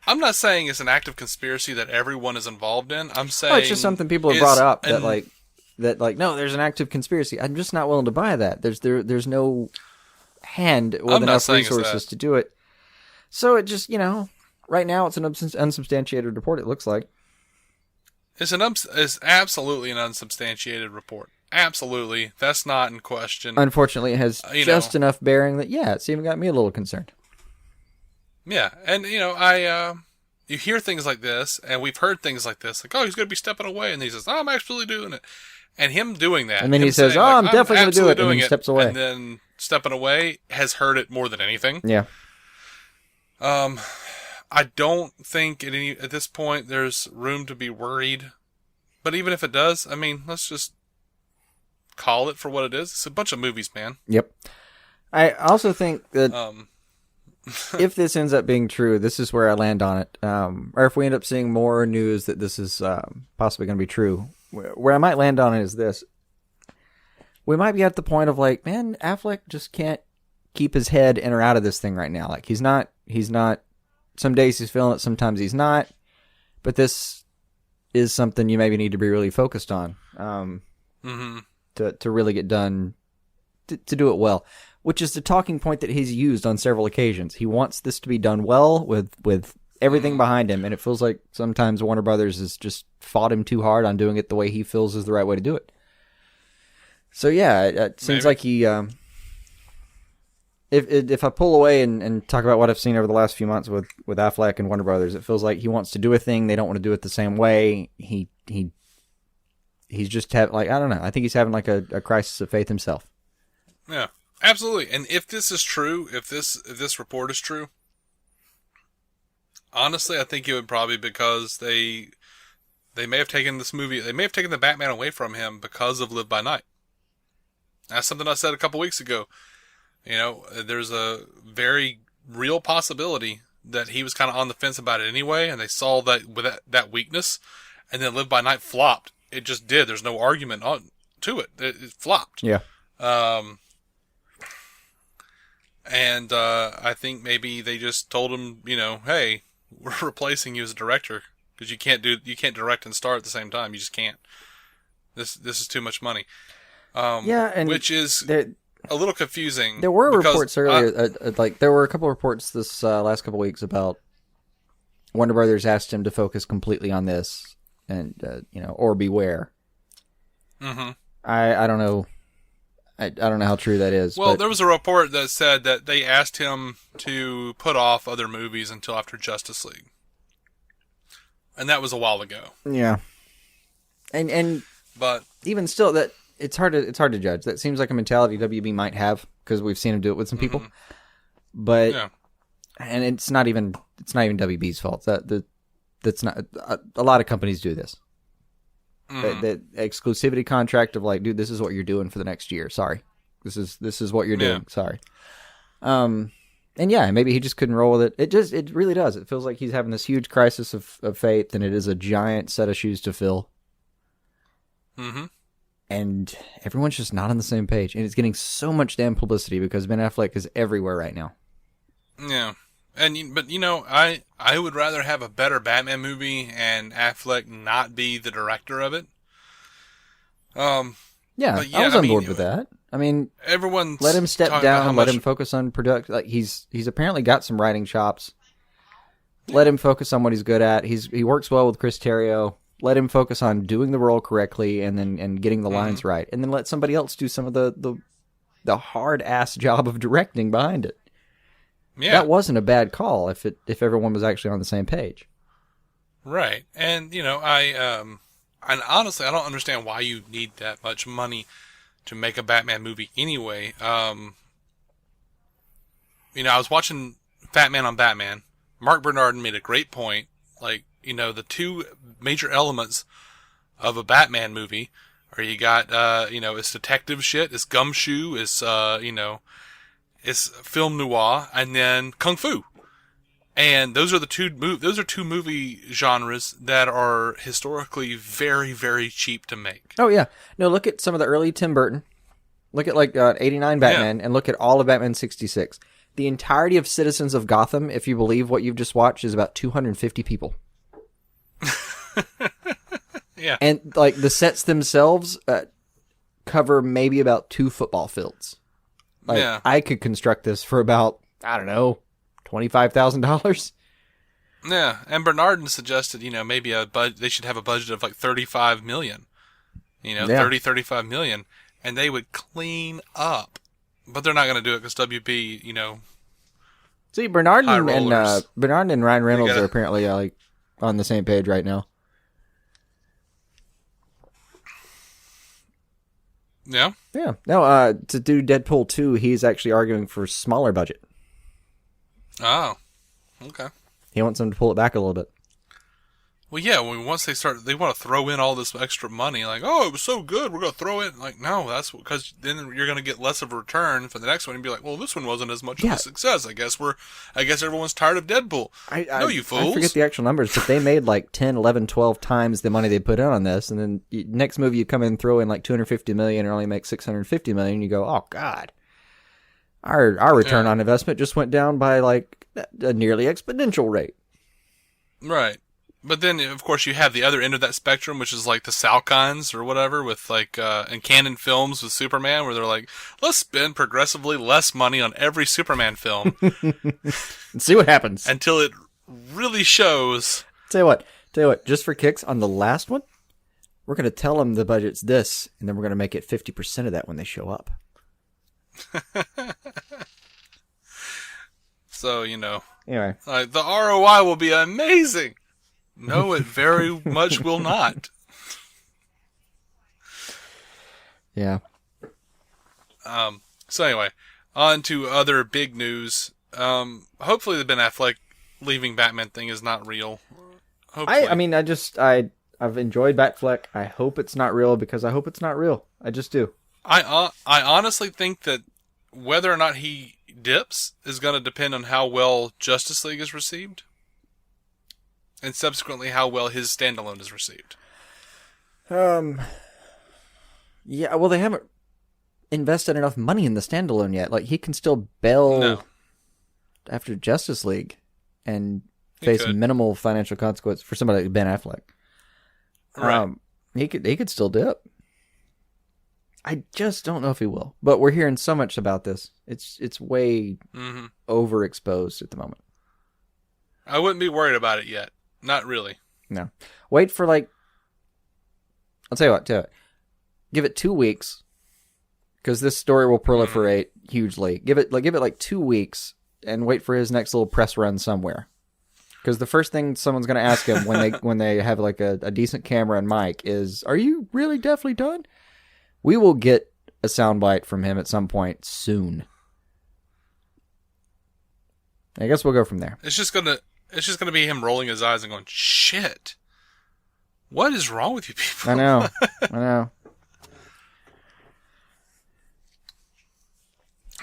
I'm not saying it's an active conspiracy that everyone is involved in. I'm saying it's just something people have brought up that no, there's an active conspiracy. I'm just not willing to buy that. There's no hand with enough resources to do it. So it just, right now it's an unsubstantiated report, it looks like. It's absolutely an unsubstantiated report. Absolutely. That's not in question. Unfortunately, it has just enough bearing that, it's even got me a little concerned. Yeah, and you hear things like this, and we've heard things like this, he's going to be stepping away, and he says, I'm actually doing it. And him doing that. And then he says, saying, I'm definitely going to do it, and then he steps away. And then stepping away has hurt it more than anything. Yeah. I don't think at this point there's room to be worried. But even if it does, let's just call it for what it is. It's a bunch of movies, man. Yep. I also think that if this ends up being true, this is where I land on it. Or if we end up seeing more news that this is possibly going to be true, where I might land on it is this. We might be at the point of man, Affleck just can't keep his head in or out of this thing right now. He's not, some days he's feeling it, sometimes he's not. But this is something you maybe need to be really focused on to really get done, to do it well. Which is the talking point that he's used on several occasions. He wants this to be done well with everything behind him, and it feels like sometimes Warner Brothers has just fought him too hard on doing it the way he feels is the right way to do it. So yeah, it seems like he. If I pull away and talk about what I've seen over the last few months with Affleck and Warner Brothers, it feels like he wants to do a thing. They don't want to do it the same way. He's just I don't know. I think he's having like a crisis of faith himself. Yeah, absolutely. And if this is true, if this report is true, honestly, I think it would probably because they may have taken this movie, they may have taken the Batman away from him because of Live by Night. That's something I said a couple weeks ago. There's a very real possibility that he was kind of on the fence about it anyway, and they saw that with that weakness, and then Live by Night flopped. It just did. There's no argument to it. It flopped. Yeah. And I think maybe they just told him, hey, we're replacing you as a director because you can't direct and star at the same time. You just can't. This is too much money. And which is a little confusing. There were reports earlier, there were a couple of reports this last couple of weeks about Warner Brothers asked him to focus completely on this, and or beware. Mm-hmm. I don't know. I don't know how true that is. Well, there was a report that said that they asked him to put off other movies until after Justice League, and that was a while ago. Yeah, but even still, that. It's hard to judge. That seems like a mentality WB might have because we've seen him do it with some people. But and it's not even WB's fault. That's not a lot of companies do this. That exclusivity contract of like, dude, this is what you're doing for the next year. Sorry, this is what you're doing. Sorry. And maybe he just couldn't roll with it. It really does. It feels like he's having this huge crisis of faith, and it is a giant set of shoes to fill. Mm-hmm. And everyone's just not on the same page. And it's getting so much damn publicity because Ben Affleck is everywhere right now. Yeah. But I would rather have a better Batman movie and Affleck not be the director of it. I was on board with that. I mean, everyone's let him step down, let him focus on product. Like he's apparently got some writing chops. Let him focus on what he's good at. He works well with Chris Terrio. Let him focus on doing the role correctly and getting the lines right, and then let somebody else do some of the hard ass job of directing behind it. Yeah, that wasn't a bad call if everyone was actually on the same page. Right, and and honestly, I don't understand why you need that much money to make a Batman movie anyway. I was watching Fat Man on Batman. Mark Bernardin made a great point, like. The two major elements of a Batman movie are you got, it's detective shit, it's gumshoe, it's, it's film noir, and then kung fu. And those are two movie genres that are historically very, very cheap to make. Oh, yeah. No, look at some of the early Tim Burton. Look at, 89 Batman, and look at all of Batman 66. The entirety of Citizens of Gotham, if you believe what you've just watched, is about 250 people. Yeah, and the sets themselves cover maybe about 2 football fields. I could construct this for about $25,000. Yeah, and Bernardin suggested maybe they should have a budget of $35 million. 35 million, and they would clean up. But they're not going to do it because WB, See, Bernardin and Ryan Reynolds are apparently on the same page right now. Yeah? Yeah. No, to do Deadpool 2, he's actually arguing for smaller budget. Oh. Okay. He wants them to pull it back a little bit. Well, yeah, once they want to throw in all this extra money, it was so good, we're going to throw it. No, that's because then you're going to get less of a return for the next one and be like, well, this one wasn't as much of a success. I guess everyone's tired of Deadpool. No, you fools. I forget the actual numbers, but they made 10, 11, 12 times the money they put in on this. And then next movie, you come in and throw in $250 million or only make $650 million. And you go, oh, God. Our return on investment just went down by a nearly exponential rate. Right. But then, of course, you have the other end of that spectrum, which is the Salkinds or whatever with in Canon Films with Superman, where they're let's spend progressively less money on every Superman film. And see what happens. Until it really shows. Tell you what, just for kicks on the last one, we're going to tell them the budget's this, and then we're going to make it 50% of that when they show up. So, Anyway. the ROI will be amazing. No, it very much will not. Yeah. So anyway, on to other big news. Hopefully the Ben Affleck leaving Batman thing is not real. Hopefully. I've enjoyed Batfleck. I hope it's not real because I hope it's not real. I just do. I honestly think that whether or not he dips is going to depend on how well Justice League is received, and subsequently how well his standalone is received. Yeah, well, they haven't invested enough money in the standalone yet. Like, he can still bail after Justice League and face minimal financial consequence for somebody like Ben Affleck. Right. He could still dip. I just don't know if he will. But we're hearing so much about this. It's way overexposed at the moment. I wouldn't be worried about it yet. Not really. No. Wait for I'll tell you what. Give it 2 weeks, because this story will proliferate hugely. Give it 2 weeks and wait for his next little press run somewhere. Because the first thing someone's going to ask him when they have like a decent camera and mic is, "Are you really definitely done?" We will get a soundbite from him at some point soon. I guess we'll go from there. It's just gonna be him rolling his eyes and going, "Shit, what is wrong with you people?" I know.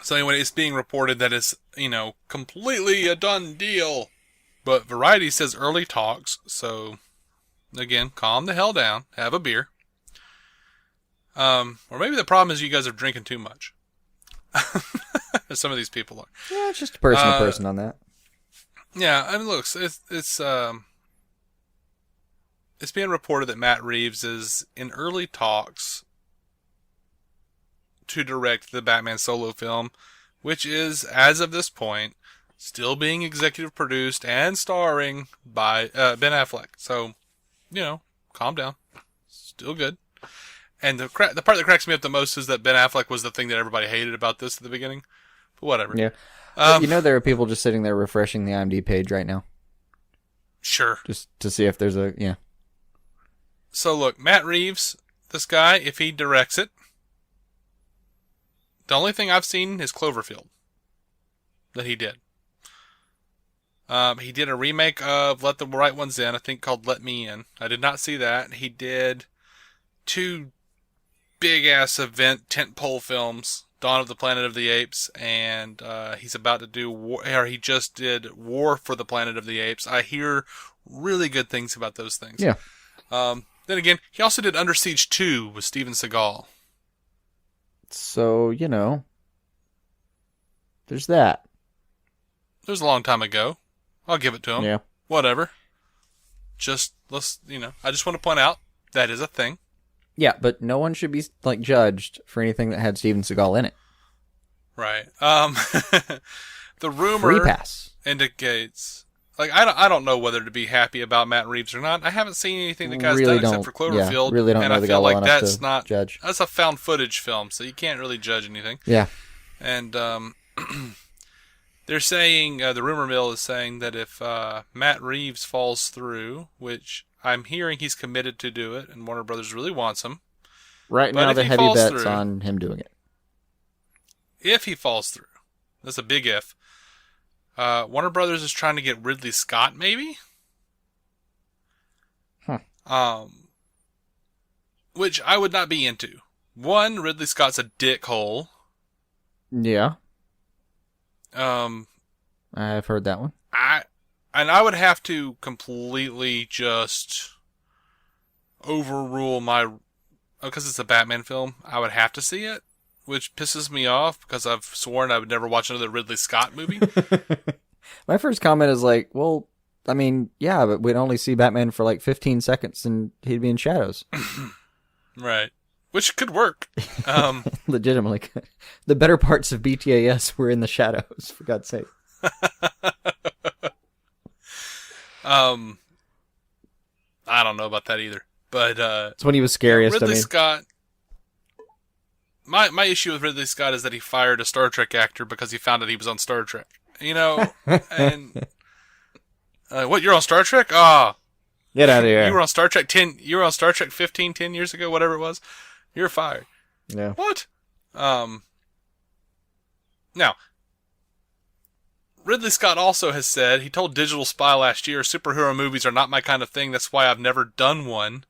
So anyway, it's being reported that it's, completely a done deal. But Variety says early talks, so, again, calm the hell down, have a beer. Or maybe the problem is you guys are drinking too much. Some of these people are. Yeah, it's just person to person on that. Yeah, I mean, look, it's being reported that Matt Reeves is in early talks to direct the Batman solo film, which is, as of this point, still being executive produced and starring by Ben Affleck. So, calm down. Still good. And the part that cracks me up the most is that Ben Affleck was the thing that everybody hated about this at the beginning. But whatever. Yeah. There are people just sitting there refreshing the IMDb page right now. Sure. Just to see if there's yeah. So look, Matt Reeves, this guy, if he directs it, the only thing I've seen is Cloverfield that he did. He did a remake of Let the Right Ones In, I think called Let Me In. I did not see that. He did 2 big-ass event tentpole films, Dawn of the Planet of the Apes, and he's about to do, he just did War for the Planet of the Apes. I hear really good things about those things. Yeah. Then again, he also did Under Siege 2 with Steven Seagal. So, there's that. It was a long time ago. I'll give it to him. Yeah. Whatever. I just want to point out that is a thing. Yeah, but no one should be judged for anything that had Steven Seagal in it. Right. The rumor Free pass indicates, I don't know whether to be happy about Matt Reeves or not. I haven't seen anything the guy's done except for Cloverfield. Yeah, really don't know the guy well enough to judge. That's a found footage film, so you can't really judge anything. Yeah. And they're saying, the rumor mill is saying that if Matt Reeves falls through, which I'm hearing he's committed to do it, and Warner Brothers really wants him. Right now, the heavy bet's on him doing it. If he falls through, that's a big if. Warner Brothers is trying to get Ridley Scott, maybe? Which I would not be into. One, Ridley Scott's a dickhole. Yeah. I've heard that one. I would have to completely just overrule because it's a Batman film, I would have to see it, which pisses me off because I've sworn I would never watch another Ridley Scott movie. My first comment is well, I mean, yeah, but we'd only see Batman for 15 seconds and he'd be in shadows. Right. Which could work. Legitimately could. The better parts of BTAS were in the shadows, for God's sake. I don't know about that either. But it's when he was scariest. Ridley Scott. My issue with Ridley Scott is that he fired a Star Trek actor because he found out he was on Star Trek. And what, you're on Star Trek? Ah, get out of here. You were on Star Trek 10. You were on Star Trek 10 years ago, whatever it was. You're fired. Yeah. What? Now, Ridley Scott also has said, he told Digital Spy last year, superhero movies are not my kind of thing. That's why I've never done one.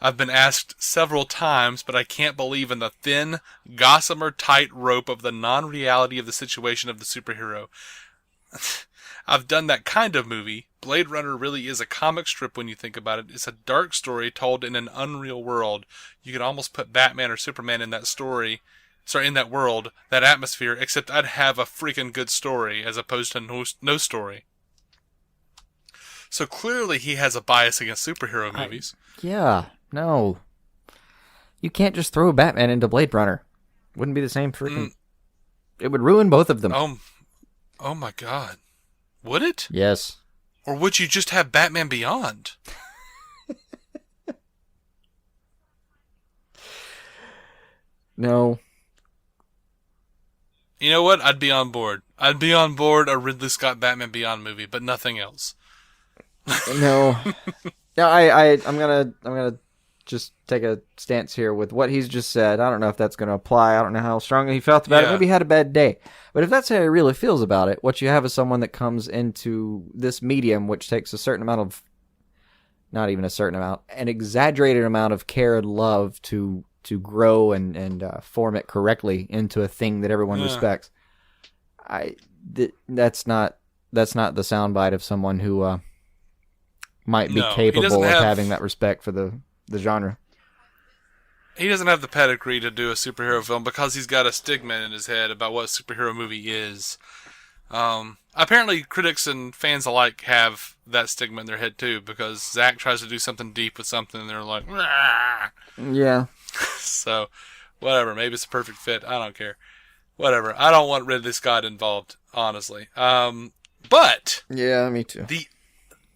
I've been asked several times, but I can't believe in the thin, gossamer tightrope of the non-reality of the situation of the superhero. I've done that kind of movie. Blade Runner really is a comic strip when you think about it. It's a dark story told in an unreal world. You could almost put Batman or Superman in that story, in that world, that atmosphere, except I'd have a freaking good story as opposed to no story. So clearly he has a bias against superhero movies. Yeah. No. You can't just throw Batman into Blade Runner. Wouldn't be the same freaking... It would ruin both of them. Oh my God. Would it? Yes. Or would you just have Batman Beyond? No. You know what? I'd be on board. I'd be on board a Ridley Scott Batman Beyond movie, but nothing else. No. No, I'm gonna just take a stance here with what he's just said. I don't know if that's gonna apply. I don't know how strongly he felt about it. Maybe he had a bad day. But if that's how he really feels about it, what you have is someone that comes into this medium, which takes a certain amount of, not even a certain amount, an exaggerated amount of care and love to grow and form it correctly into a thing that everyone respects. That's not the soundbite of someone who might be capable of having that respect for the genre. He doesn't have the pedigree to do a superhero film because he's got a stigma in his head about what a superhero movie is. Apparently, critics and fans alike have that stigma in their head too, because Zach tries to do something deep with something, and they're like, "Rah!" Yeah. So, whatever. Maybe it's a perfect fit. I don't care. Whatever. I don't want Ridley Scott involved, honestly. But yeah, me too.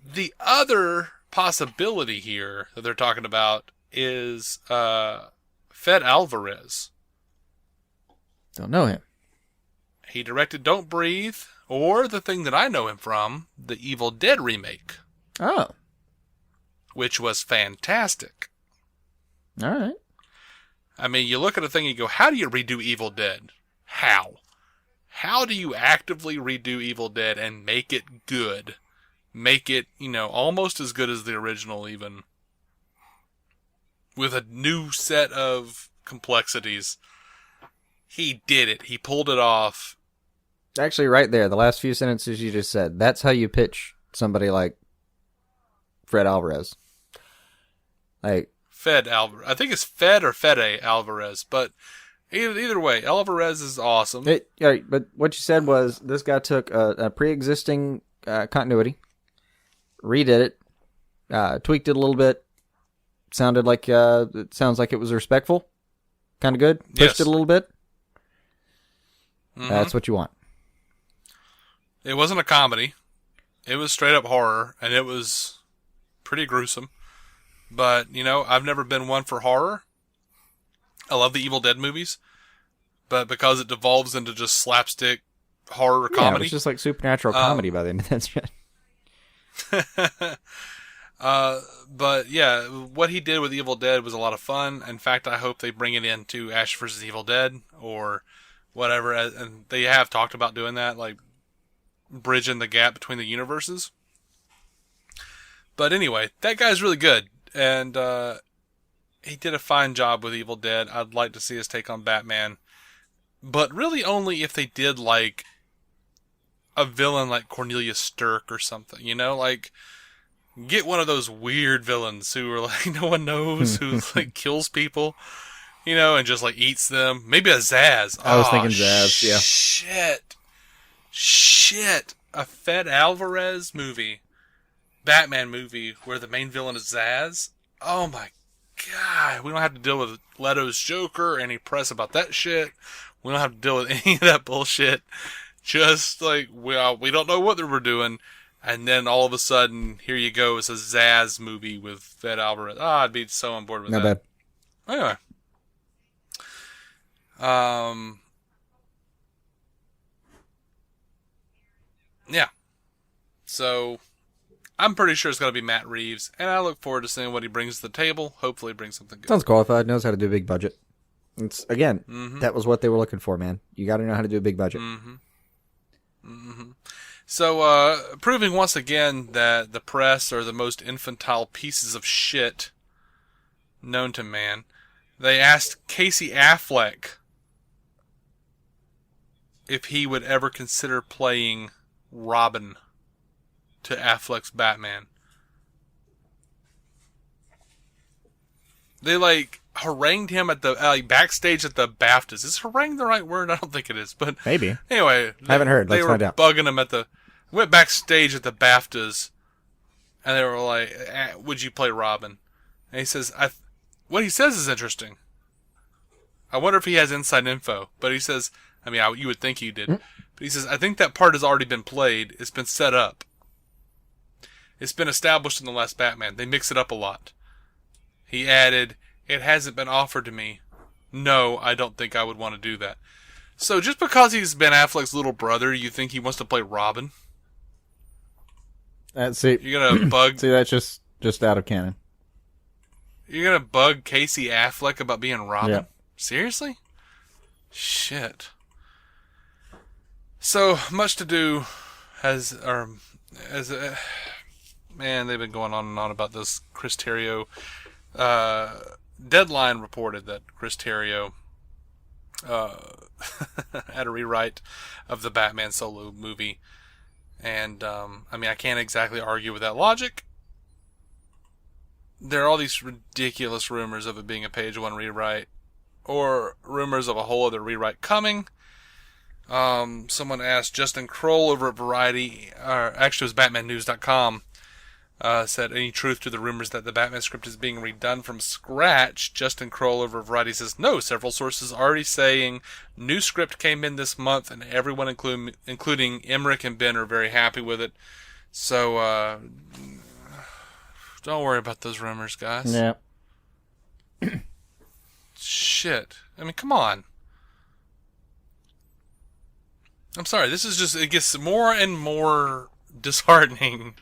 The other possibility here that they're talking about is Fed Alvarez. Don't know him. He directed Don't Breathe, or the thing that I know him from, the Evil Dead remake. Oh. Which was fantastic. All right. I mean, you look at a thing and you go, how do you redo Evil Dead? How? How do you actively redo Evil Dead and make it good? Make it, almost as good as the original even. With a new set of complexities. He did it. He pulled it off. Actually, right there, the last few sentences you just said, that's how you pitch somebody like Fred Alvarez. Fed Alvarez. I think it's Fed or Fede Alvarez, but either way, Alvarez is awesome. But what you said was this guy took a pre-existing continuity, redid it, tweaked it a little bit. It sounds like it was respectful, kind of good. Pushed it a little bit. Mm-hmm. That's what you want. It wasn't a comedy. It was straight up horror, and it was pretty gruesome. But, I've never been one for horror. I love the Evil Dead movies. But because it devolves into just slapstick horror comedy. It's just like supernatural comedy by the end of that shit. But yeah, what he did with Evil Dead was a lot of fun. In fact, I hope they bring it into Ash vs. Evil Dead or whatever. And they have talked about doing that, like bridging the gap between the universes. But anyway, that guy's really good. And he did a fine job with Evil Dead. I'd like to see his take on Batman. But really only if they did like a villain like Cornelius Stirk or something, like get one of those weird villains who are like no one knows, who like kills people, and just like eats them. Maybe a Zaz. I was thinking Zaz, yeah. Shit. A Fed Alvarez movie. Batman movie where the main villain is Zaz. Oh my God. We don't have to deal with Leto's Joker or any press about that shit. We don't have to deal with any of that bullshit. Just like, we don't know what we're doing. And then all of a sudden, here you go, it's a Zaz movie with Fed Alvarez. I'd be so on board with Not that. bad. Anyway. Yeah. So, I'm pretty sure it's going to be Matt Reeves, and I look forward to seeing what he brings to the table. Hopefully he brings something good. Sounds qualified. Knows how to do a big budget. It's again, that was what they were looking for, man. You got to know how to do a big budget. So, proving once again that the press are the most infantile pieces of shit known to man, they asked Casey Affleck if he would ever consider playing Robin to Affleck's Batman. They, harangued him at the backstage at the BAFTAs. Is harangue the right word? I don't think it is, but Maybe. Anyway, I haven't heard. Let's find out. They were bugging him at the. Went backstage at the BAFTAs, and they were like, "Would you play Robin?" And he says, "What he says is interesting. I wonder if he has inside info." But he says, you would think he did, but he says, "I think that part has already been played. It's been set up. It's been established in the last Batman. They mix it up a lot." He added, "It hasn't been offered to me. No, I don't think I would want to do that." So just because he's Ben Affleck's little brother, you think he wants to play Robin? See, You're gonna bug. See, that's just out of canon. You're gonna bug Casey Affleck about being Robin? Yeah. Seriously? Shit. So much to do man, they've been going on and on about this. Chris Terrio. Deadline reported that Chris Terrio had a rewrite of the Batman solo movie. And, I can't exactly argue with that logic. There are all these ridiculous rumors of it being a page one rewrite, or rumors of a whole other rewrite coming. Someone asked Justin Kroll over at Variety, or actually it was BatmanNews.com, said, any truth to the rumors that the Batman script is being redone from scratch? Justin Kroll over Variety says, no, several sources already saying new script came in this month, and everyone, including Emmerich and Ben, are very happy with it. So, don't worry about those rumors, guys. Yeah. Shit. Come on. I'm sorry, this is just, it gets more and more disheartening.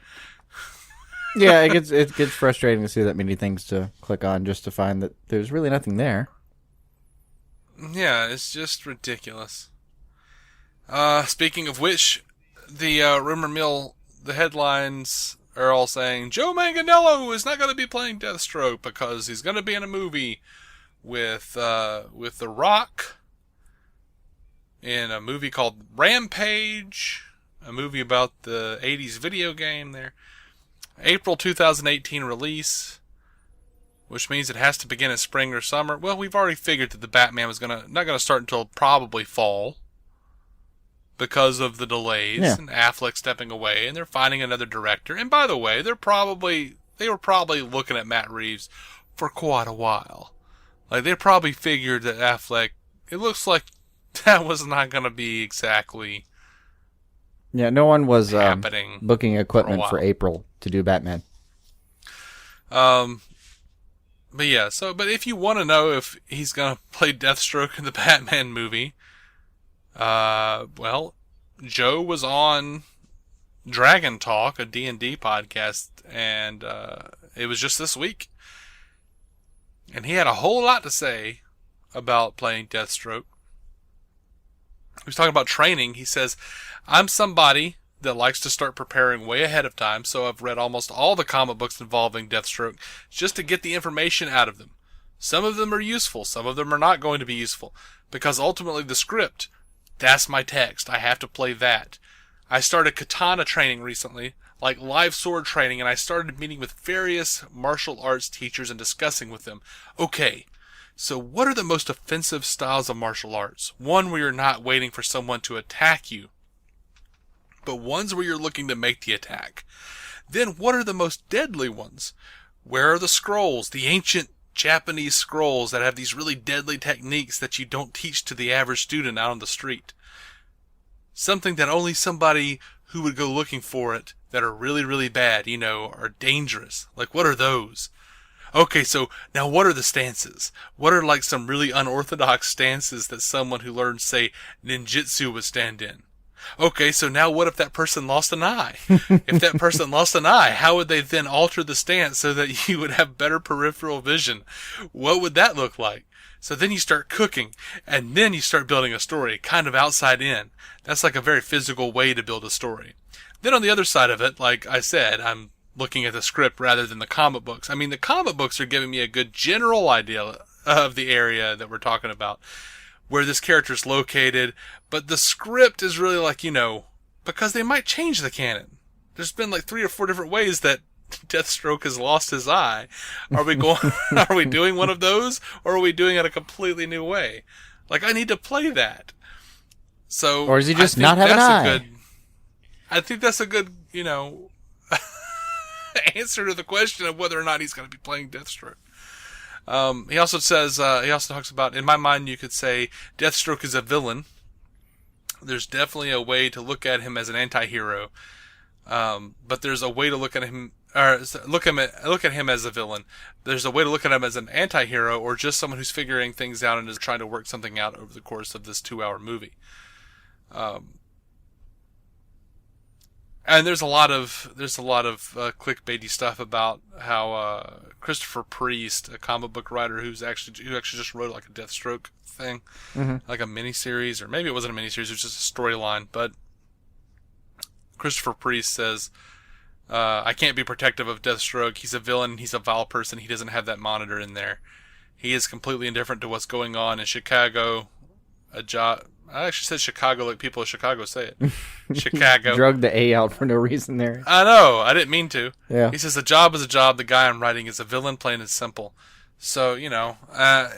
Yeah, it gets frustrating to see that many things to click on just to find that there's really nothing there. Yeah, it's just ridiculous. Speaking of which, the rumor mill, the headlines are all saying Joe Manganiello is not going to be playing Deathstroke because he's going to be in a movie with The Rock, in a movie called Rampage, a movie about the 80s video game there. April 2018 release, which means it has to begin in spring or summer. Well, we've already figured that the Batman was not going to start until probably fall because of the delays and Affleck stepping away, and they're finding another director. And by the way, they were probably looking at Matt Reeves for quite a while. They probably figured that Affleck, it looks like that was not going to be exactly. Yeah, no one was happening booking equipment for April to do Batman. But yeah, but if you want to know if he's going to play Deathstroke in the Batman movie, well, Joe was on Dragon Talk, a D&D podcast, and it was just this week. And he had a whole lot to say about playing Deathstroke. He was talking about training. He says, I'm somebody that likes to start preparing way ahead of time, so I've read almost all the comic books involving Deathstroke just to get the information out of them. Some of them are useful, some of them are not going to be useful, because ultimately the script, that's my text. I have to play that. I started katana training recently, live sword training, and I started meeting with various martial arts teachers and discussing with them. Okay, so what are the most offensive styles of martial arts? One where you're not waiting for someone to attack you, but ones where you're looking to make the attack. Then what are the most deadly ones? Where are the scrolls, the ancient Japanese scrolls that have these really deadly techniques that you don't teach to the average student out on the street? Something that only somebody who would go looking for it that are really, really bad, are dangerous. Like, what are those? Okay, so now what are the stances? What are like some really unorthodox stances that someone who learned, say, ninjutsu would stand in? Okay, so now what if that person lost an eye? If that person lost an eye, how would they then alter the stance so that you would have better peripheral vision? What would that look like? So then you start cooking, and then you start building a story, kind of outside in. That's like a very physical way to build a story. Then on the other side of it, like I said, I'm looking at the script rather than the comic books. I mean, the comic books are giving me a good general idea of the area that we're talking about, where this character's located, but the script is really like, because they might change the canon. There's been like 3 or 4 different ways that Deathstroke has lost his eye. Are we doing one of those, or are we doing it a completely new way? Like, I need to play that. So, or is he just not have an eye? I think that's a good, answer to the question of whether or not he's going to be playing Deathstroke. He also talks about, in my mind, you could say Deathstroke is a villain. There's definitely a way to look at him as an anti-hero. But there's a way to look at him, or look at him as a villain. There's a way to look at him as an anti-hero, or just someone who's figuring things out and is trying to work something out over the course of this 2-hour movie. And there's a lot of clickbaity stuff about how Christopher Priest, a comic book writer who actually just wrote like a Deathstroke thing, like a miniseries, or maybe it wasn't a miniseries, it was just a storyline. But Christopher Priest says, "I can't be protective of Deathstroke. He's a villain. He's a vile person. He doesn't have that monitor in there. He is completely indifferent to what's going on in Chicago. I actually said Chicago like people in Chicago say it. Chicago. Drug the A out for no reason there. I know. I didn't mean to. Yeah. He says the job is a job. The guy I'm writing is a villain, plain and simple. So,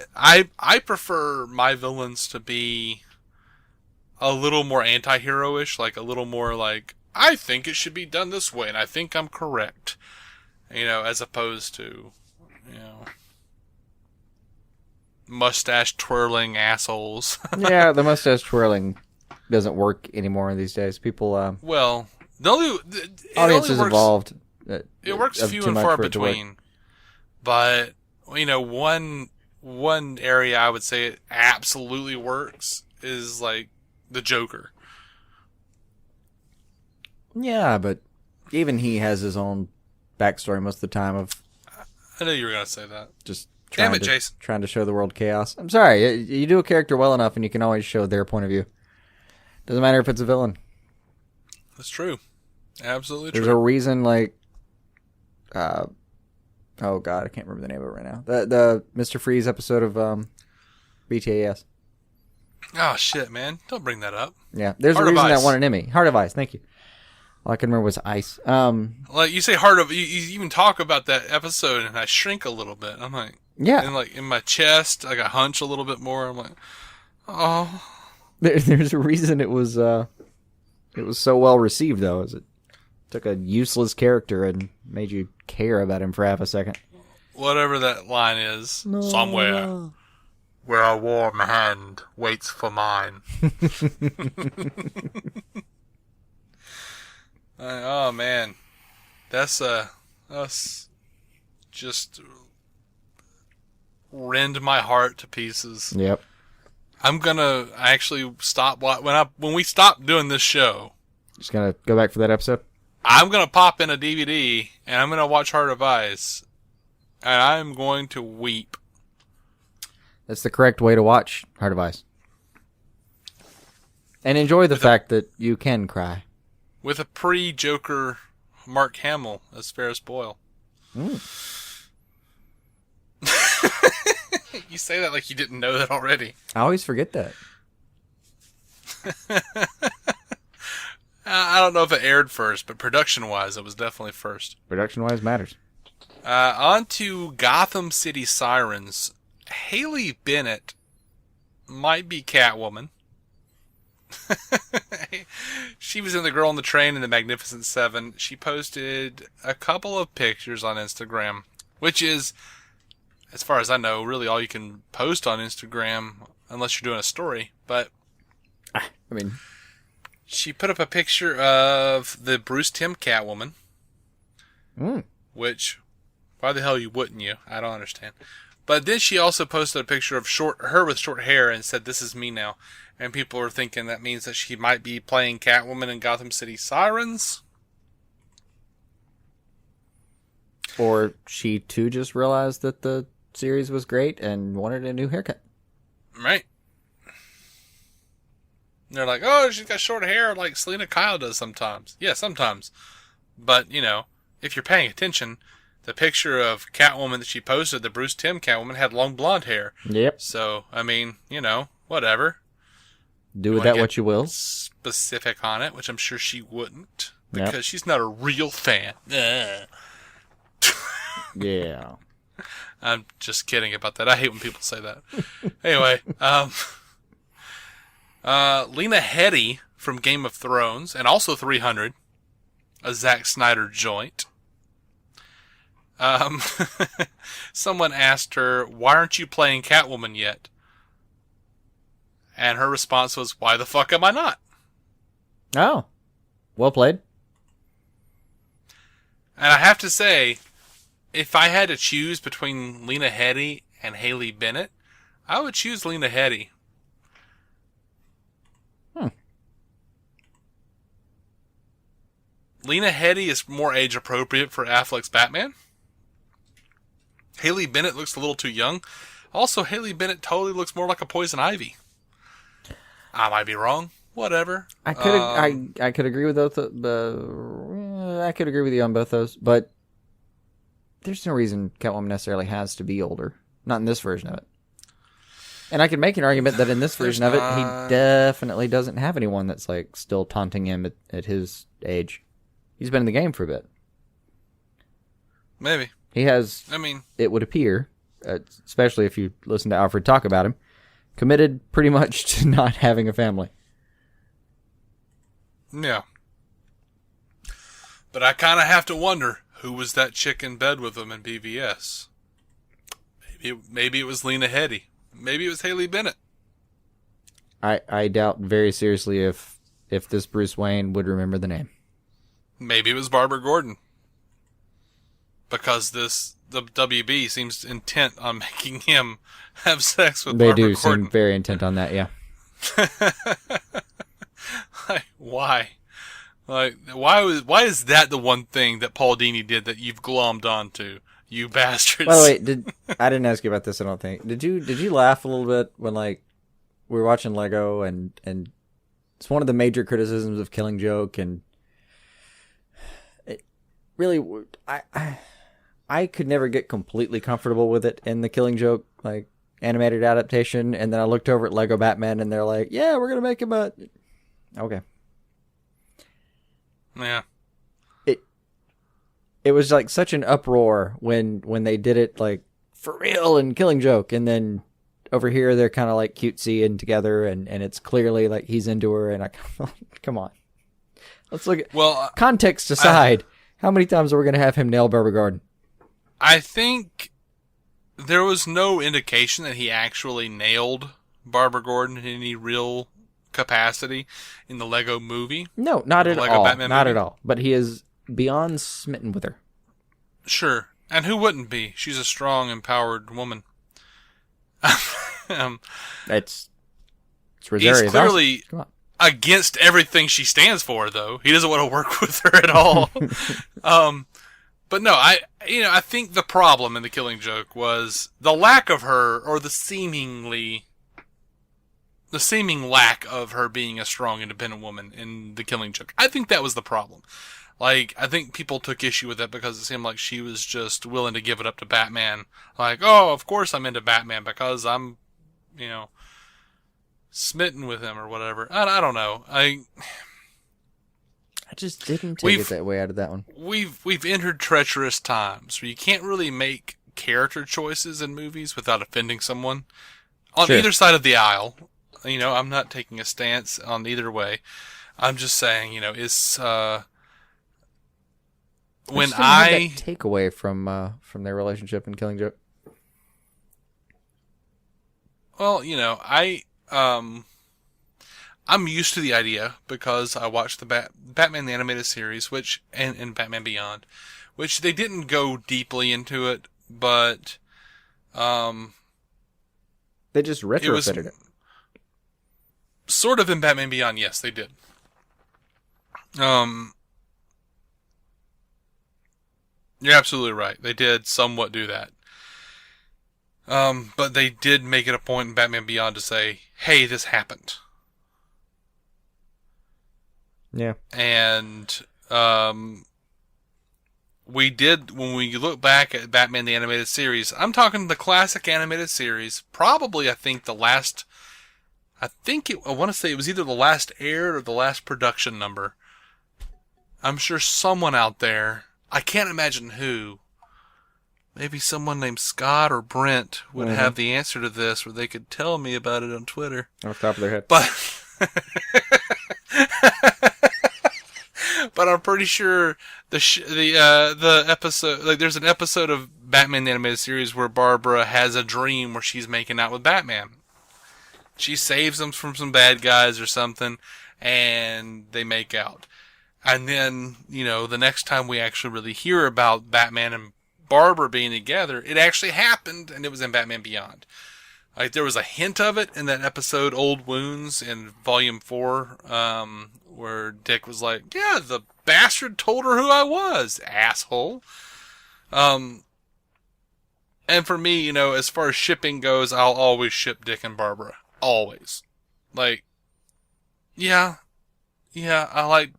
I prefer my villains to be a little more anti-hero-ish, like a little more like, I think it should be done this way, and I think I'm correct. As opposed to, mustache twirling assholes. Yeah, the mustache twirling doesn't work anymore these days. People, well, audiences evolved. It works few and far between. But one area I would say it absolutely works is like the Joker. Yeah, but even he has his own backstory most of the time of. I knew you were gonna say that. Just. Damn it, Jason. Trying to show the world chaos. I'm sorry. You do a character well enough and you can always show their point of view. Doesn't matter if it's a villain. That's true. Absolutely true. There's a reason, like... oh, God. I can't remember the name of it right now. The Mr. Freeze episode of BTAS. Oh, shit, man. Don't bring that up. Yeah. There's a reason that won an Emmy. Heart of Ice. Thank you. All I can remember was ice. Like, you say Heart of... You even talk about that episode and I shrink a little bit. I'm like... Yeah. And like in my chest, I got hunch a little bit more. I'm like, oh. There's a reason it was so well received, though, is it took a useless character and made you care about him for half a second. Whatever that line is, no. Somewhere where a warm hand waits for mine. Oh man, that's just rend my heart to pieces. Yep. I'm gonna actually stop when we stop doing this show. Just gonna go back for that episode. I'm gonna pop in a DVD and I'm gonna watch Heart of Ice, and I'm going to weep. That's the correct way to watch Heart of Ice, and enjoy the fact that you can cry with a pre-Joker Mark Hamill as Ferris Boyle. You say that like you didn't know that already. I always forget that. I don't know if it aired first, but production-wise, it was definitely first. Production-wise matters. On to Gotham City Sirens. Haley Bennett might be Catwoman. She was in The Girl on the Train in The Magnificent Seven. She posted a couple of pictures on Instagram, which is, as far as I know, really all you can post on Instagram unless you're doing a story. But I mean, She put up a picture of the Bruce Timm Catwoman. Which, why the hell wouldn't you? I don't understand. But then she also posted a picture of her with short hair and said, "This is me now." And people are thinking that means that she might be playing Catwoman in Gotham City Sirens. Or she too just realized that the series was great and wanted a new haircut. Right. They're like, oh, she's got short hair like Selena Kyle does sometimes. Yeah, sometimes. But, if you're paying attention, the picture of Catwoman that she posted, the Bruce Timm Catwoman, had long blonde hair. Yep. So, whatever. Do with that what you will. Specific on it, which I'm sure she wouldn't. Because she's not a real fan. Yeah. I'm just kidding about that. I hate when people say that. Anyway, Lena Headey from Game of Thrones, and also 300, a Zack Snyder joint. Someone asked her, "Why aren't you playing Catwoman yet?" And her response was, "Why the fuck am I not?" Oh, well played. And I have to say, if I had to choose between Lena Headey and Haley Bennett, I would choose Lena Headey. Lena Headey is more age appropriate for Affleck's Batman. Haley Bennett looks a little too young. Also, Haley Bennett totally looks more like a Poison Ivy. I might be wrong. Whatever. I could agree with both. I could agree with you on both those, but there's no reason Catwoman necessarily has to be older. Not in this version of it. And I could make an argument that in this version of it, he definitely doesn't have anyone that's like still taunting him at his age. He's been in the game for a bit. Maybe. He has, it would appear, especially if you listen to Alfred talk about him, committed pretty much to not having a family. Yeah. But I kind of have to wonder, who was that chick in bed with him in BVS? Maybe it was Lena Headey. Maybe it was Haley Bennett. I doubt very seriously if this Bruce Wayne would remember the name. Maybe it was Barbara Gordon. Because the WB seems intent on making him have sex with Barbara Gordon. They do seem very intent on that, yeah. Like, why? Like, why is that the one thing that Paul Dini did that you've glommed onto, you bastards? By the way, I didn't ask you about this, I don't think. Did you laugh a little bit when, like, we were watching Lego and it's one of the major criticisms of Killing Joke, and it really, I could never get completely comfortable with it in the Killing Joke, like, animated adaptation, and then I looked over at Lego Batman and they're like, yeah, we're gonna make him a... Okay. Yeah. It was like such an uproar when they did it, like, for real in Killing Joke, and then over here they're kind of like cutesy and together, and it's clearly like he's into her, and I come on. Let's look at context aside. How many times are we going to have him nail Barbara Gordon? I think there was no indication that he actually nailed Barbara Gordon in any real capacity in the Lego movie. No, not at all. Not at all. But he is beyond smitten with her. Sure. And who wouldn't be? She's a strong, empowered woman. It's he's clearly against everything she stands for, though. He doesn't want to work with her at all. But no, I think the problem in the Killing Joke was the lack of her, or the seeming lack of her being a strong, independent woman in the Killing Joke. I think that was the problem. Like, I think people took issue with it because it seemed like she was just willing to give it up to Batman. Like, oh, of course I'm into Batman because I'm, smitten with him or whatever. I don't know. I just didn't take it that way out of that one. We've entered treacherous times where you can't really make character choices in movies without offending someone on either side of the aisle. I'm not taking a stance on either way. I'm just saying, it's when that takeaway from their relationship in Killing Joke. Well, I'm used to the idea because I watched the Batman the Animated Series, and Batman Beyond, which they didn't go deeply into it, but they just retrofitted it. Sort of in Batman Beyond, yes, they did. You're absolutely right. They did somewhat do that. But they did make it a point in Batman Beyond to say, hey, this happened. Yeah. And we did, when we look back at Batman the Animated Series, I'm talking the classic animated series, probably I want to say it was either the last aired or the last production number. I'm sure someone out there, I can't imagine who, maybe someone named Scott or Brent would have the answer to this, where they could tell me about it on Twitter. Off the top of their head. But I'm pretty sure the episode, like, there's an episode of Batman the Animated Series where Barbara has a dream where she's making out with Batman. She saves him from some bad guys or something, and they make out. And then, the next time we actually really hear about Batman and Barbara being together, it actually happened, and it was in Batman Beyond. Like, there was a hint of it in that episode, Old Wounds, in Volume 4, where Dick was like, yeah, the bastard told her who I was, asshole. And for me, as far as shipping goes, I'll always ship Dick and Barbara. Always. Like, yeah, I like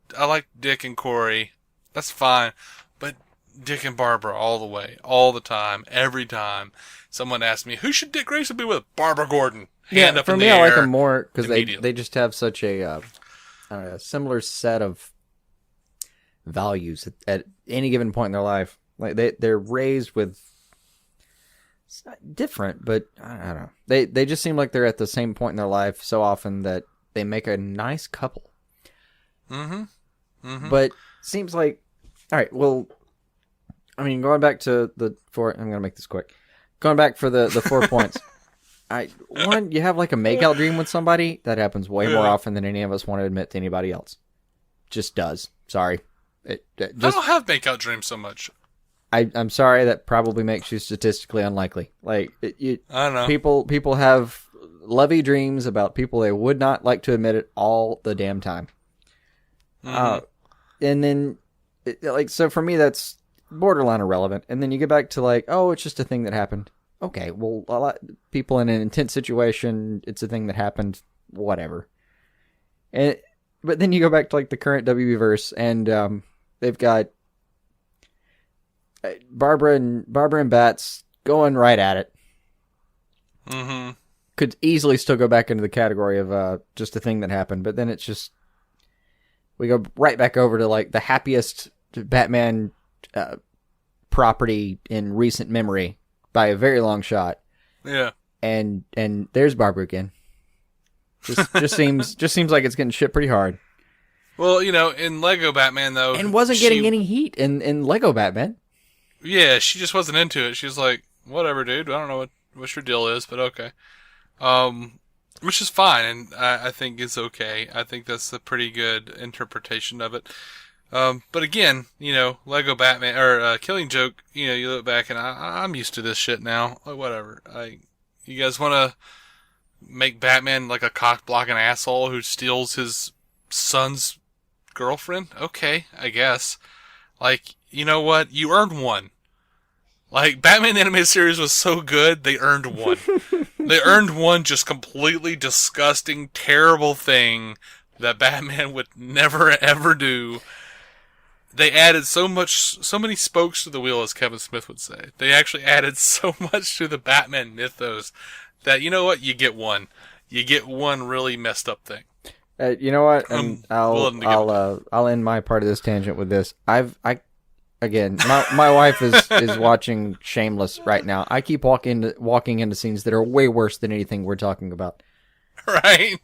Dick and Corey. That's fine. But Dick and Barbara all the way, all the time, every time. Someone asked me, who should Dick Grayson be with? Barbara Gordon. Hand up in the air. For me, I like them more because they just have such a similar set of values at any given point in their life. Like they're raised with different, but I don't know. They just seem like they're at the same point in their life so often that they make a nice couple. But seems like, all right. Well, I mean, going back to the 4, I'm gonna make this quick. Going back for the 4 points. One, you have like a make-out dream with somebody. That happens way more often than any of us want to admit to anybody else. Just does. Sorry. I don't have make-out dreams so much. I'm sorry, that probably makes you statistically unlikely. Like, I don't know. People have lovey dreams about people they would not like to admit it all the damn time. And then, so for me, that's borderline irrelevant. And then you get back to like, oh, it's just a thing that happened. Okay, well, a lot people in an intense situation, it's a thing that happened, whatever. But then you go back to like the current WB-verse, and they've got Barbara and Bats going right at it. Could easily still go back into the category of just a thing that happened, but then it's just, we go right back over to like the happiest Batman property in recent memory by a very long shot. Yeah. And there's Barbara again. Just seems like it's getting shit pretty hard. Well, in Lego Batman though, and wasn't getting any heat in Lego Batman. Yeah, she just wasn't into it. She was like, whatever, dude. I don't know what your deal is, but okay. Which is fine, and I think it's okay. I think that's a pretty good interpretation of it. But again, Lego Batman, or Killing Joke, you look back and I'm used to this shit now. Like, whatever. You guys want to make Batman like a cock-blocking asshole who steals his son's girlfriend? Okay, I guess. Like, you know what? You earned one. Like, Batman the Animated Series was so good, they earned one. They earned one just completely disgusting, terrible thing that Batman would never, ever do. They added so many spokes to the wheel, as Kevin Smith would say. They actually added so much to the Batman mythos that, you know what? You get one. You get one really messed up thing. You know what? And I'll end my part of this tangent with this. Again, my wife is watching Shameless right now. I keep walking into scenes that are way worse than anything we're talking about. Right.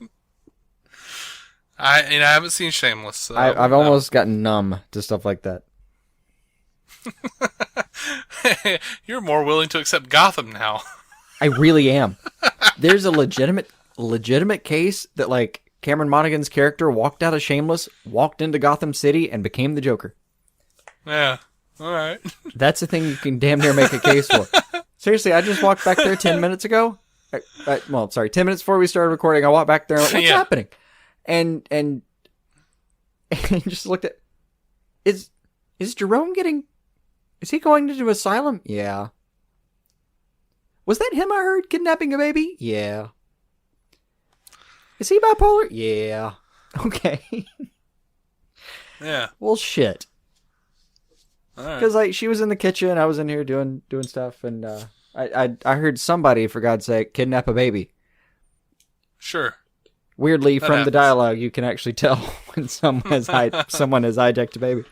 I haven't seen Shameless. So I've almost gotten numb to stuff like that. You're more willing to accept Gotham now. I really am. There's a legitimate case that, like, Cameron Monaghan's character walked out of Shameless, walked into Gotham City, and became the Joker. Yeah. All right. That's a thing you can damn near make a case for. Seriously, I just walked back there 10 minutes ago. 10 minutes before we started recording, I walked back there and went, what's happening? And just looked at, is Jerome is he going into asylum? Yeah. Was that him I heard kidnapping a baby? Yeah. Is he bipolar? Yeah. Okay. Yeah. Well, shit. Because like she was in the kitchen, I was in here doing stuff, and I heard somebody, for God's sake, kidnap a baby. Sure. Weirdly, That from happens. the dialogue, you can actually tell when someone has hijacked a baby.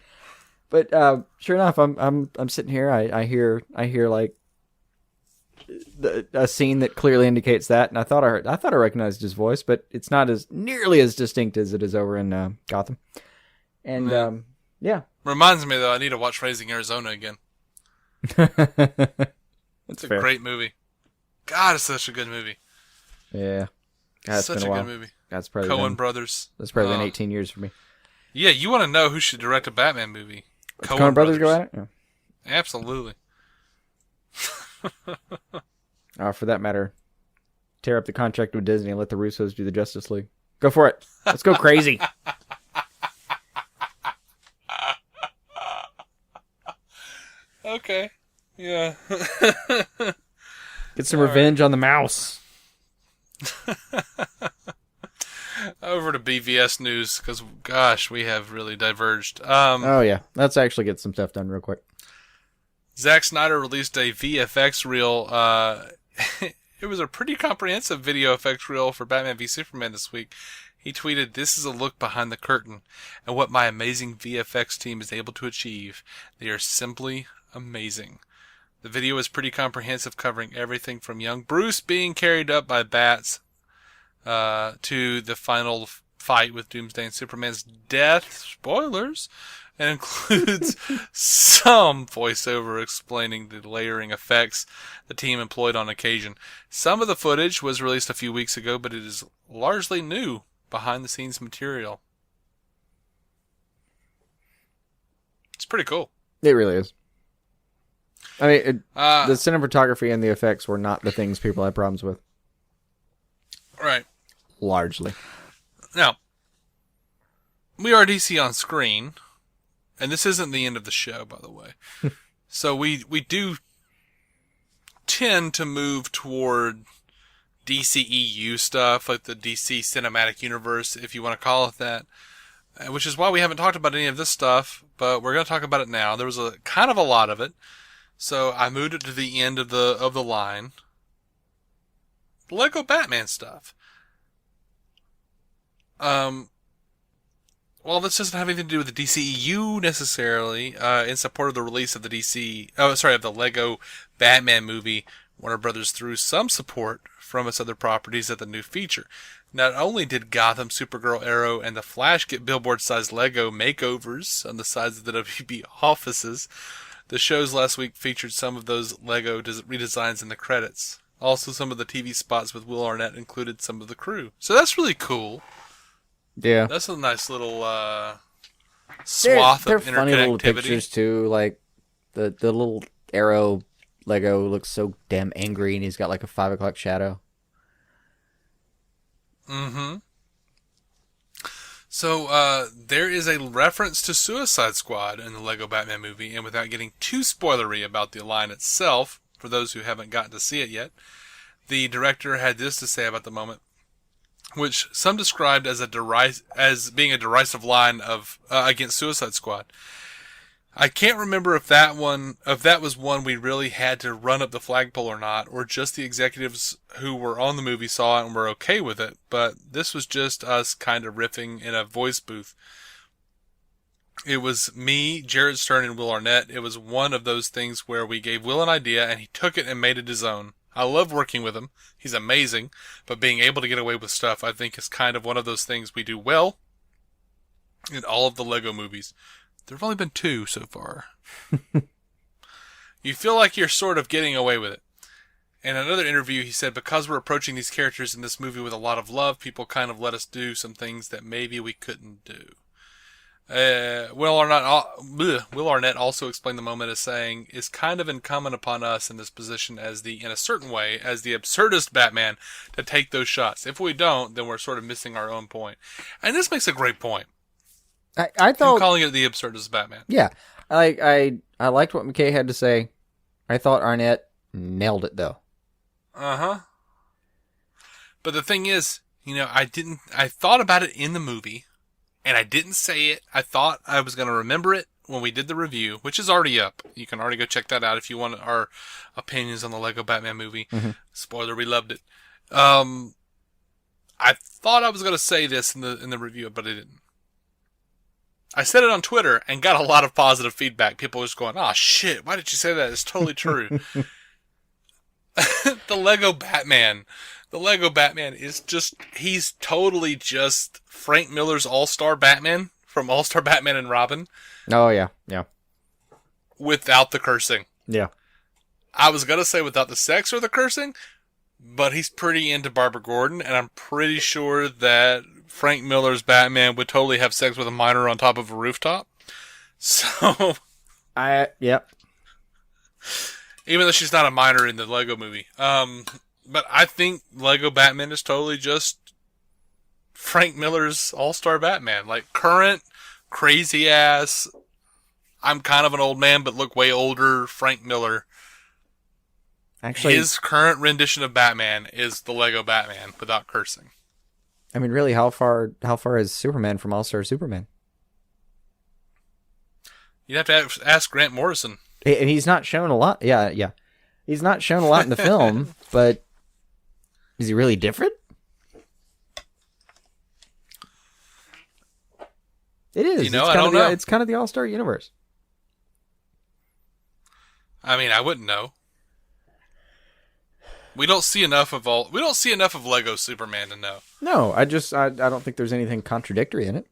But sure enough, I'm sitting here. I hear like a scene that clearly indicates that, and I thought I recognized his voice, but it's not as nearly as distinct as it is over in Gotham. And yeah. Reminds me, though, I need to watch Raising Arizona again. It's a great movie. God, it's such a good movie. Yeah. God, Such a good movie. That's probably Coen brothers. That's probably been 18 years for me. Yeah, you want to know who should direct a Batman movie? Coen brothers go at it? Yeah. Absolutely. For that matter, tear up the contract with Disney and let the Russos do the Justice League. Go for it. Let's go crazy. Okay. Yeah. Get some revenge on the mouse. Over to BVS news, because, gosh, we have really diverged. Oh, yeah. Let's actually get some stuff done real quick. Zack Snyder released a VFX reel. It was a pretty comprehensive video effects reel for Batman v Superman this week. He tweeted, "This is a look behind the curtain and what my amazing VFX team is able to achieve. They are simply amazing." The video is pretty comprehensive, covering everything from young Bruce being carried up by bats to the final fight with Doomsday and Superman's death. Spoilers. And includes some voiceover explaining the layering effects the team employed on occasion. Some of the footage was released a few weeks ago, but it is largely new behind-the-scenes material. It's pretty cool. It really is. I mean, the cinematography and the effects were not the things people had problems with. Right. Largely. Now, we are DC on Screen, and this isn't the end of the show, by the way. So we do tend to move toward DCEU stuff, like the DC Cinematic Universe, if you want to call it that, which is why we haven't talked about any of this stuff, but we're going to talk about it now. There was a kind of a lot of it, so I moved it to the end of the line. Lego Batman stuff. Well, this doesn't have anything to do with the DCEU necessarily. In support of the release of the Lego Batman movie, Warner Brothers threw some support from its other properties at the new feature. Not only did Gotham, Supergirl, Arrow, and the Flash get billboard-sized Lego makeovers on the sides of the WB offices, the shows last week featured some of those Lego redesigns in the credits. Also, some of the TV spots with Will Arnett included some of the crew. So that's really cool. Yeah. That's a nice little swath they're of funny little interconnectivity. pictures too. Like the little Arrow Lego looks so damn angry, and he's got like a 5 o'clock shadow. Mm-hmm. So there is a reference to Suicide Squad in the Lego Batman movie, and without getting too spoilery about the line itself, for those who haven't gotten to see it yet, the director had this to say about the moment, which some described as being a derisive line of against Suicide Squad. I can't remember if that was one we really had to run up the flagpole or not, or just the executives who were on the movie saw it and were okay with it, but this was just us kind of riffing in a voice booth. It was me, Jared Stern, and Will Arnett. It was one of those things where we gave Will an idea and he took it and made it his own. I love working with him. He's amazing, but being able to get away with stuff, I think, is kind of one of those things we do well in all of the Lego movies. There have only been 2 so far. You feel like you're sort of getting away with it. In another interview, he said, because we're approaching these characters in this movie with a lot of love, people kind of let us do some things that maybe we couldn't do. Will Arnett also explained the moment as saying, it's kind of incumbent upon us in this position in a certain way, as the absurdist Batman, to take those shots. If we don't, then we're sort of missing our own point. And this makes a great point. I thought... I'm calling it the absurdist Batman. Yeah. I liked what McKay had to say. I thought Arnett nailed it, though. Uh-huh. But the thing is, I thought about it in the movie, and I didn't say it. I thought I was going to remember it when we did the review, which is already up. You can already go check that out if you want our opinions on the Lego Batman movie. Mm-hmm. Spoiler, we loved it. I thought I was going to say this in the review, but I didn't. I said it on Twitter and got a lot of positive feedback. People were just going, "Oh shit, why did you say that? It's totally true." The Lego Batman is he's totally just Frank Miller's All-Star Batman from All-Star Batman and Robin. Oh, yeah. Yeah. Without the cursing. Yeah. I was going to say without the sex or the cursing, but he's pretty into Barbara Gordon, and I'm pretty sure that Frank Miller's Batman would totally have sex with a minor on top of a rooftop. So... Yep. Even though she's not a minor in the Lego movie. But I think Lego Batman is totally just Frank Miller's All-Star Batman. Like, current, crazy-ass, I'm kind of an old man but look way older Frank Miller. Actually, his current rendition of Batman is the Lego Batman without cursing. I mean, really, how far is Superman from All-Star Superman? You'd have to ask Grant Morrison. And he's not shown a lot. Yeah. He's not shown a lot in the film, but is he really different? It is. I don't know. It's kind of the All-Star universe. I mean, I wouldn't know. We don't see enough of Lego Superman to know. No, I don't think there's anything contradictory in it.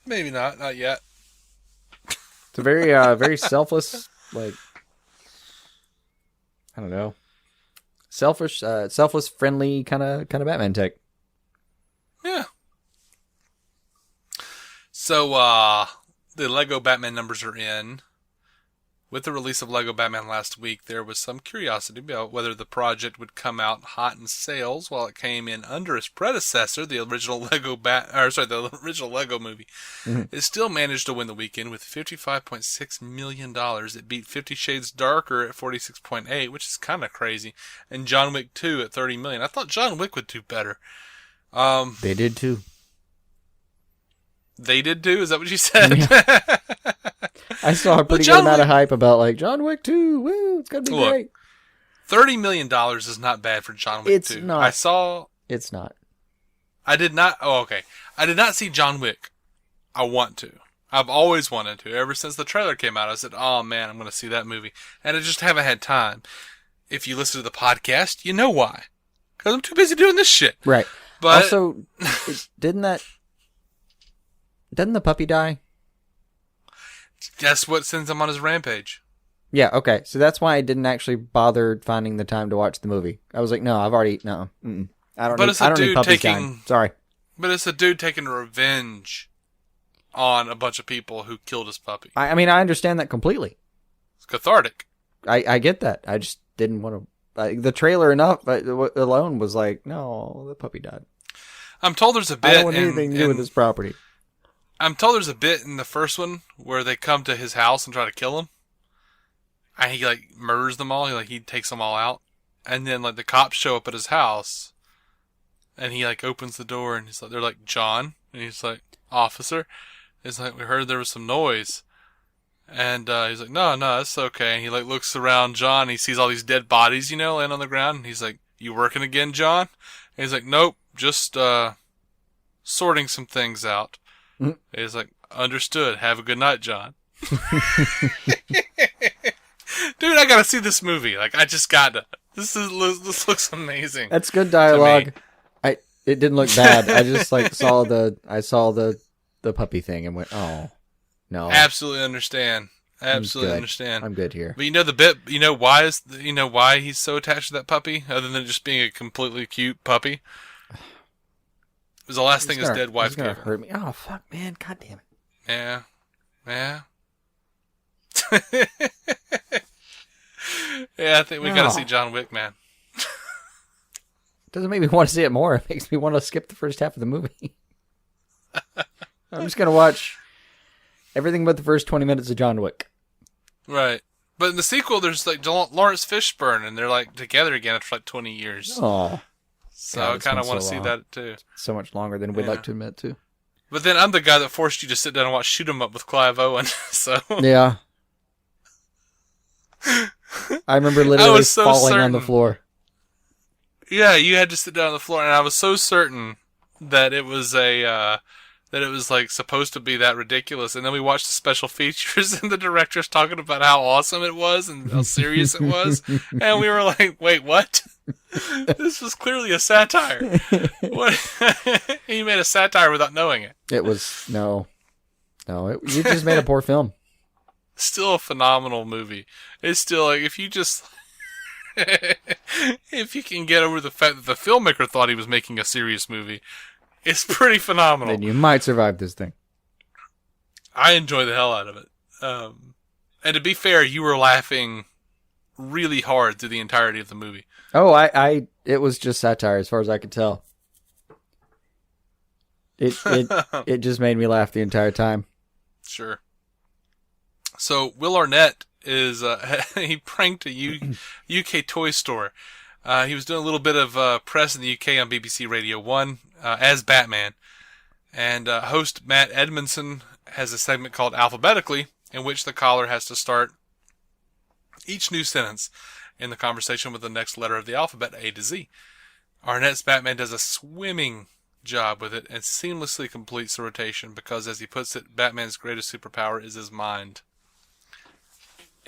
Maybe not yet. It's a very very selfless, like, I don't know, selfless, friendly kind of Batman take. Yeah. So the Lego Batman numbers are in. With the release of Lego Batman last week, there was some curiosity about whether the project would come out hot in sales while it came in under its predecessor, the original Lego movie. Mm-hmm. It still managed to win the weekend with $55.6 million. It beat 50 Shades Darker at 46.8, which is kind of crazy, and John Wick 2 at 30 million. I thought John Wick would do better. They did too. They did too? Is that what you said? Yeah. I saw a pretty good amount of hype about, like, John Wick 2. Woo, it's going to be great. $30 million is not bad for John Wick 2. It's not. It's not. I did not... Oh, okay. I did not see John Wick. I want to. I've always wanted to. Ever since the trailer came out, I said, oh, man, I'm going to see that movie. And I just haven't had time. If you listen to the podcast, you know why. Because I'm too busy doing this shit. Right. But also, didn't the puppy die? That's what sends him on his rampage. Yeah, okay. So that's why I didn't actually bother finding the time to watch the movie. I was like, no, I've already... No. Mm-mm. I don't need puppies dying. Sorry. But it's a dude taking revenge on a bunch of people who killed his puppy. I mean, I understand that completely. It's cathartic. I get that. I just didn't want to... the trailer alone was like, no, the puppy died. I'm told there's a bit... I don't want anything to do with this property. I'm told there's a bit in the first one where they come to his house and try to kill him. And he, like, murders them all. He takes them all out. And then, like, the cops show up at his house. And he, like, opens the door and they're like, John? And he's like, officer? He's like, we heard there was some noise. And he's like, no, that's okay. And he, like, looks around John and he sees all these dead bodies, laying on the ground. And he's like, you working again, John? And he's like, nope, just sorting some things out. Mm-hmm. He's like, understood. Have a good night, John. Dude, I gotta see this movie. Like, I just gotta. This looks amazing. That's good dialogue. It didn't look bad. I just saw the puppy thing and went, oh no. Absolutely understand. I absolutely understand. I'm good here. But why he's so attached to that puppy, other than just being a completely cute puppy? It was the last thing his dead wife gave him. Hurt me. Oh, fuck, man. God damn it. Yeah. Yeah, I think we gotta see John Wick, man. Doesn't make me want to see it more. It makes me want to skip the first half of the movie. I'm just going to watch everything but the first 20 minutes of John Wick. Right. But in the sequel, there's like Laurence Fishburne, and they're like together again after like 20 years. Oh. So God, I kind of want to see that too. So much longer than we'd like to admit to. But then I'm the guy that forced you to sit down and watch Shoot 'Em Up with Clive Owen. So yeah. I remember literally falling on the floor. Yeah, you had to sit down on the floor, and I was so certain that it was like supposed to be that ridiculous. And then we watched the special features, and the director's talking about how awesome it was and how serious it was, and we were like, "Wait, what? This was clearly a satire." What? He made a satire without knowing it. It was no. You just made a poor film. Still a phenomenal movie. It's still like if you can get over the fact that the filmmaker thought he was making a serious movie, it's pretty phenomenal. Then you might survive this thing. I enjoy the hell out of it. And to be fair, you were laughing really hard through the entirety of the movie. Oh, it was just satire as far as I could tell. It just made me laugh the entire time. Sure. So Will Arnett is he pranked a UK toy store. He was doing a little bit of press in the UK on BBC Radio 1 as Batman. And host Matt Edmondson has a segment called Alphabetically, in which the caller has to start each new sentence in the conversation with the next letter of the alphabet, A to Z. Arnett's Batman does a swimming job with it and seamlessly completes the rotation because, as he puts it, Batman's greatest superpower is his mind.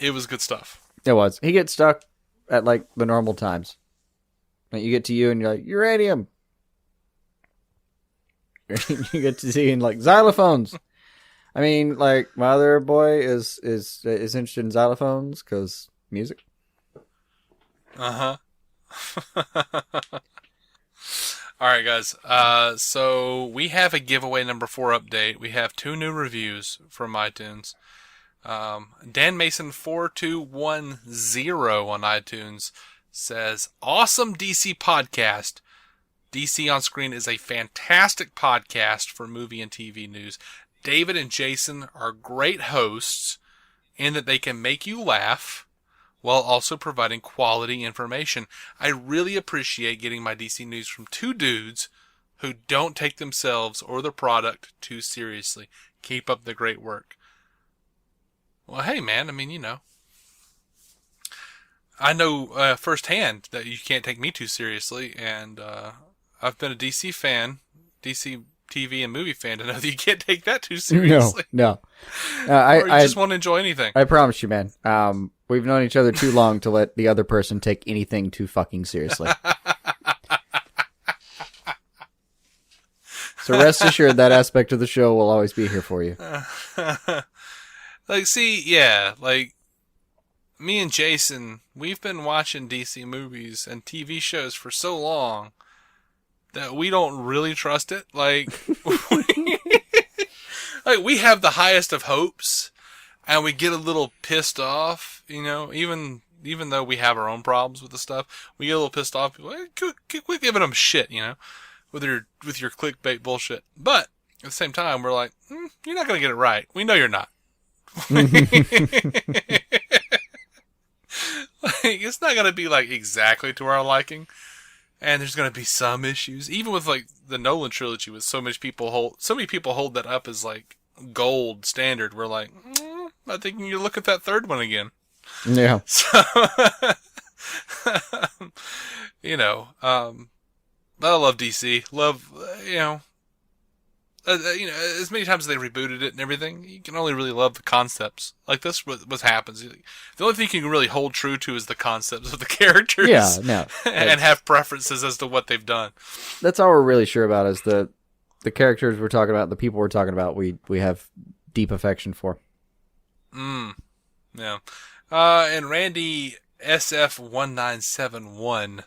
It was good stuff. It was. He gets stuck at like the normal times. Like you get to you and you're like, uranium. You get to see in like xylophones. I mean, like my other boy is interested in xylophones because music. Uh-huh. All right, guys. So we have a giveaway number 4 update. We have 2 new reviews from iTunes. Dan Mason 4210 on iTunes says, awesome DC podcast. DC on Screen is a fantastic podcast for movie and TV news. David and Jason are great hosts in that they can make you laugh while also providing quality information. I really appreciate getting my DC news from 2 dudes who don't take themselves or the product too seriously. Keep up the great work. Well, hey, man, I mean, you know. I know firsthand that you can't take me too seriously, and I've been a DC fan, DC TV and movie fan, to know that you can't take that too seriously. No. Or you just won't enjoy anything. I promise you, man. We've known each other too long to let the other person take anything too fucking seriously. So rest assured that aspect of the show will always be here for you. Like, see, yeah, like, me and Jason, we've been watching DC movies and TV shows for so long that we don't really trust it. Like, like we have the highest of hopes, and we get a little pissed off, you know, even though we have our own problems with the stuff, we get a little pissed off. People, like, quit giving them shit, you know, with your clickbait bullshit. But at the same time, we're like, you're not gonna get it right. We know you're not. Like, it's not gonna be like exactly to our liking, and there's gonna be some issues, even with like the Nolan trilogy. With so many people hold that up as like gold standard. We're like, I think you need to look at that third one again. Yeah. So, you know, I love DC. Love, you know, as many times as they rebooted it and everything, you can only really love the concepts. Like this, what happens. The only thing you can really hold true to is the concepts of the characters. Yeah, no. And have preferences as to what they've done. That's all we're really sure about is the characters we're talking about, the people we're talking about, we have deep affection for. Yeah. And Randy SF1971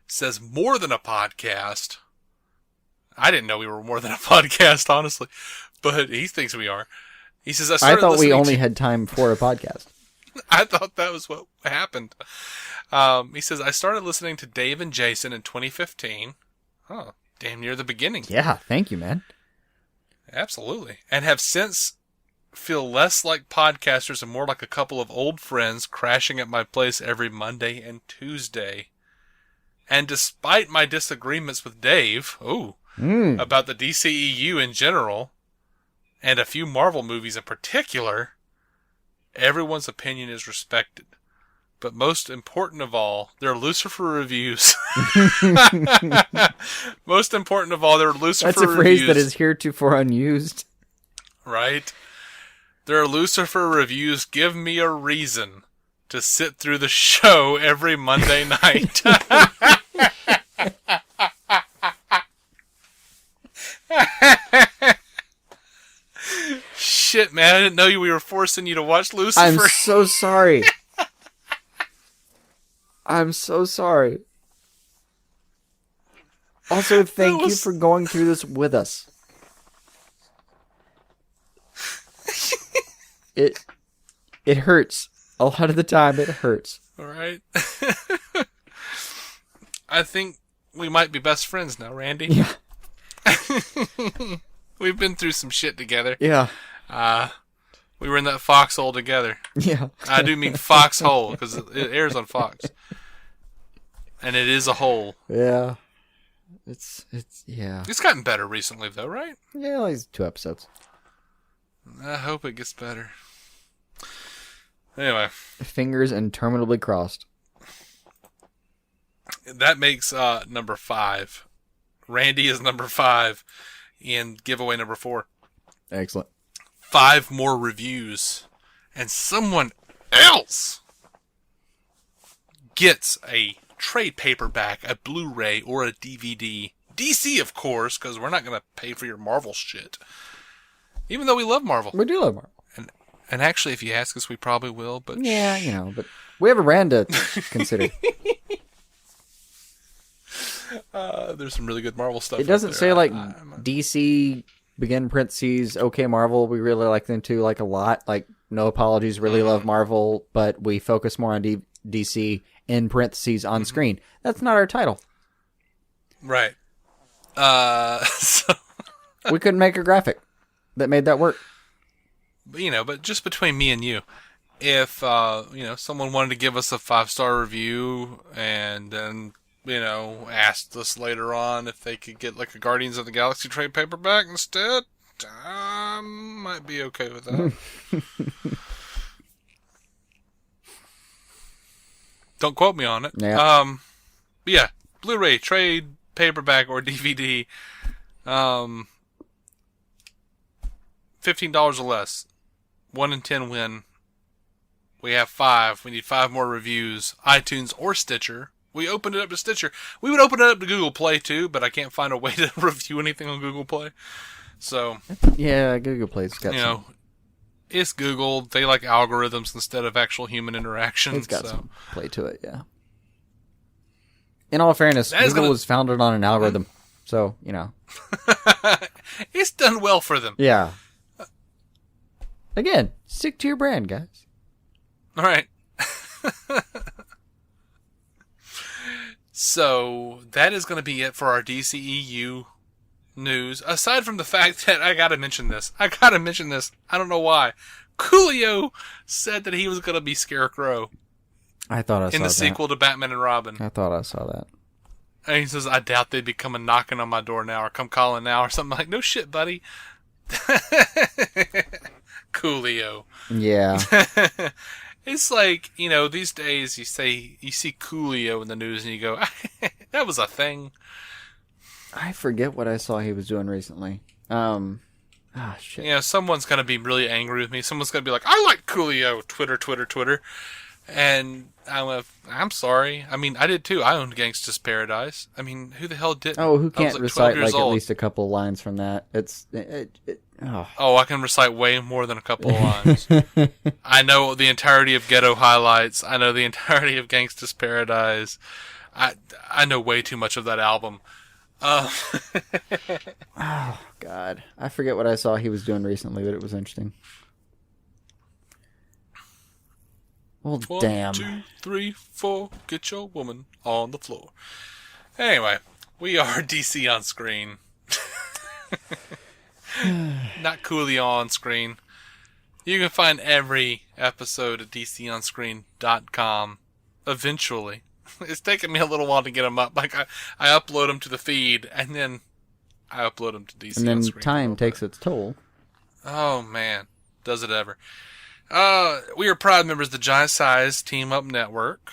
says more than a podcast. I didn't know we were more than a podcast, honestly, but he thinks we are. He says, I thought we only had time for a podcast. I thought that was what happened. He says, I started listening to Dave and Jason in 2015. Oh, damn near the beginning. Yeah, thank you, man. Absolutely. And have since feel less like podcasters and more like a couple of old friends crashing at my place every Monday and Tuesday. And despite my disagreements with Dave, about the DCEU in general, and a few Marvel movies in particular, everyone's opinion is respected. But most important of all, they're Lucifer reviews. Most important of all, they're Lucifer reviews. That's a phrase that is heretofore unused. Right? Their Lucifer reviews give me a reason to sit through the show every Monday night. Shit, man, I didn't know we were forcing you to watch Lucifer. I'm so sorry. I'm so sorry. Also, thank you for going through this with us. It hurts. A lot of the time, it hurts. All right. I think we might be best friends now, Randy. Yeah. We've been through some shit together. Yeah. We were in that foxhole together. Yeah. I do mean foxhole because it airs on Fox. And it is a hole. Yeah. It's yeah. It's gotten better recently, though, right? Yeah, like 2 episodes. I hope it gets better. Anyway. Fingers interminably crossed. That makes number 5. Randy is number 5 in giveaway number 4. Excellent. 5 more reviews. And someone else gets a trade paperback, a Blu-ray, or a DVD. DC, of course, because we're not going to pay for your Marvel shit. Even though we love Marvel. We do love Marvel. And actually, if you ask us, we probably will. But yeah, you know, but we have a brand to consider. There's some really good Marvel stuff. It doesn't say like DC begin parentheses okay Marvel. We really like them too, like a lot. Like no apologies, really love Marvel, but we focus more on DC in parentheses on screen. That's not our title. Right. So we couldn't make a graphic that made that work. But just between me and you, if someone wanted to give us a 5-star review and then asked us later on if they could get like a Guardians of the Galaxy trade paperback instead, I might be okay with that. Don't quote me on it. Yeah. But yeah, Blu-ray, trade, paperback, or DVD, $15 or less. 1 in 10 win. We have 5. We need 5 more reviews. iTunes or Stitcher. We opened it up to Stitcher. We would open it up to Google Play too, but I can't find a way to review anything on Google Play. So yeah, Google Play's got some. It's Google. They like algorithms instead of actual human interaction. It's got some play to it, yeah. In all fairness, Google was founded on an algorithm, so it's done well for them. Yeah. Again, stick to your brand, guys. All right. So that is going to be it for our DCEU news. Aside from the fact that I gotta mention this. I don't know why. Coolio said that he was going to be Scarecrow. I thought I saw that. In the sequel to Batman and Robin. I thought I saw that. And he says, I doubt they'd be coming knocking on my door now or come calling now or something like, no shit, buddy. Coolio. Yeah. It's like, these days you see Coolio in the news and you go, that was a thing. I forget what I saw he was doing recently. Shit. Someone's going to be really angry with me. Someone's going to be like, I like Coolio. Twitter. And I'm sorry. I mean, I did too. I owned Gangsta's Paradise. I mean, who the hell didn't? Oh, who can't recite like old. at least a couple lines from that? Oh, I can recite way more than a couple of lines. I know the entirety of Ghetto Highlights. I know the entirety of Gangsta's Paradise. I know way too much of that album. Oh, God. I forget what I saw he was doing recently, but it was interesting. Well, damn. 1, 2, 3, 4, get your woman on the floor. Anyway, we are DC on Screen. Not Coolio on Screen. You can find every episode at DCOnScreen.com eventually. It's taken me a little while to get them up. Like, I upload them to the feed, and then I upload them to DC and then on Screen. Time takes its toll. Oh, man. Does it ever. We are proud members of the Giant Size Team Up Network.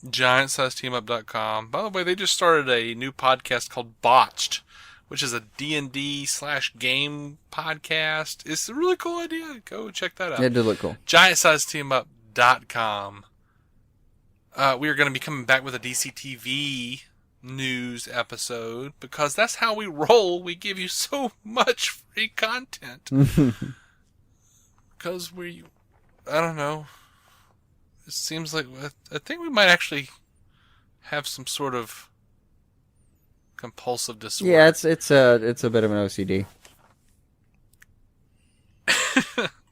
GiantSizeTeamUp.com. By the way, they just started a new podcast called Botched, which is a D&D/game podcast. It's a really cool idea. Go check that out. It did look cool. GiantSizeTeamUp.com. We are going to be coming back with a DCTV news episode because that's how we roll. We give you so much free content. Because I don't know. It seems like, I think we might actually have some sort of compulsive disorder. Yeah, it's a bit of an OCD.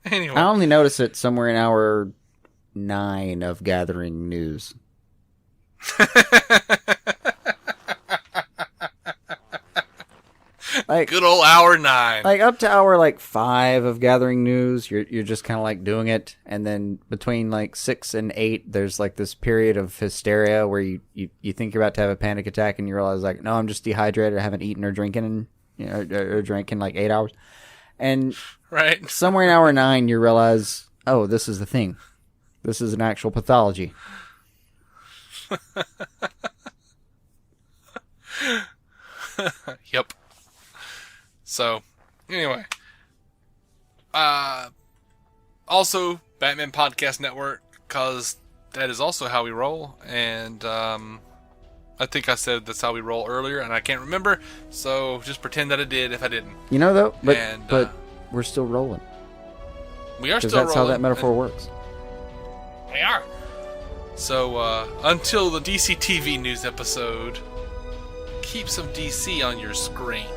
Anyway. I only notice it somewhere in hour 9 of gathering news. Like, good old hour 9. Like up to hour 5 of gathering news, you're just kind of like doing it, and then between 6 and 8, there's this period of hysteria where you think you're about to have a panic attack, and you realize no, I'm just dehydrated. I haven't eaten or drinking or drank in 8 hours, and right somewhere in hour 9, you realize, oh, this is the thing. This is an actual pathology. Yep. So, anyway. Also, Batman Podcast Network, because that is also how we roll. And I think I said that's how we roll earlier, and I can't remember. So, just pretend that I did if I didn't. Though, but we're still rolling. We are still rolling. Because that's how that metaphor works. We are. So, until the DC TV news episode, keep some DC on your screen.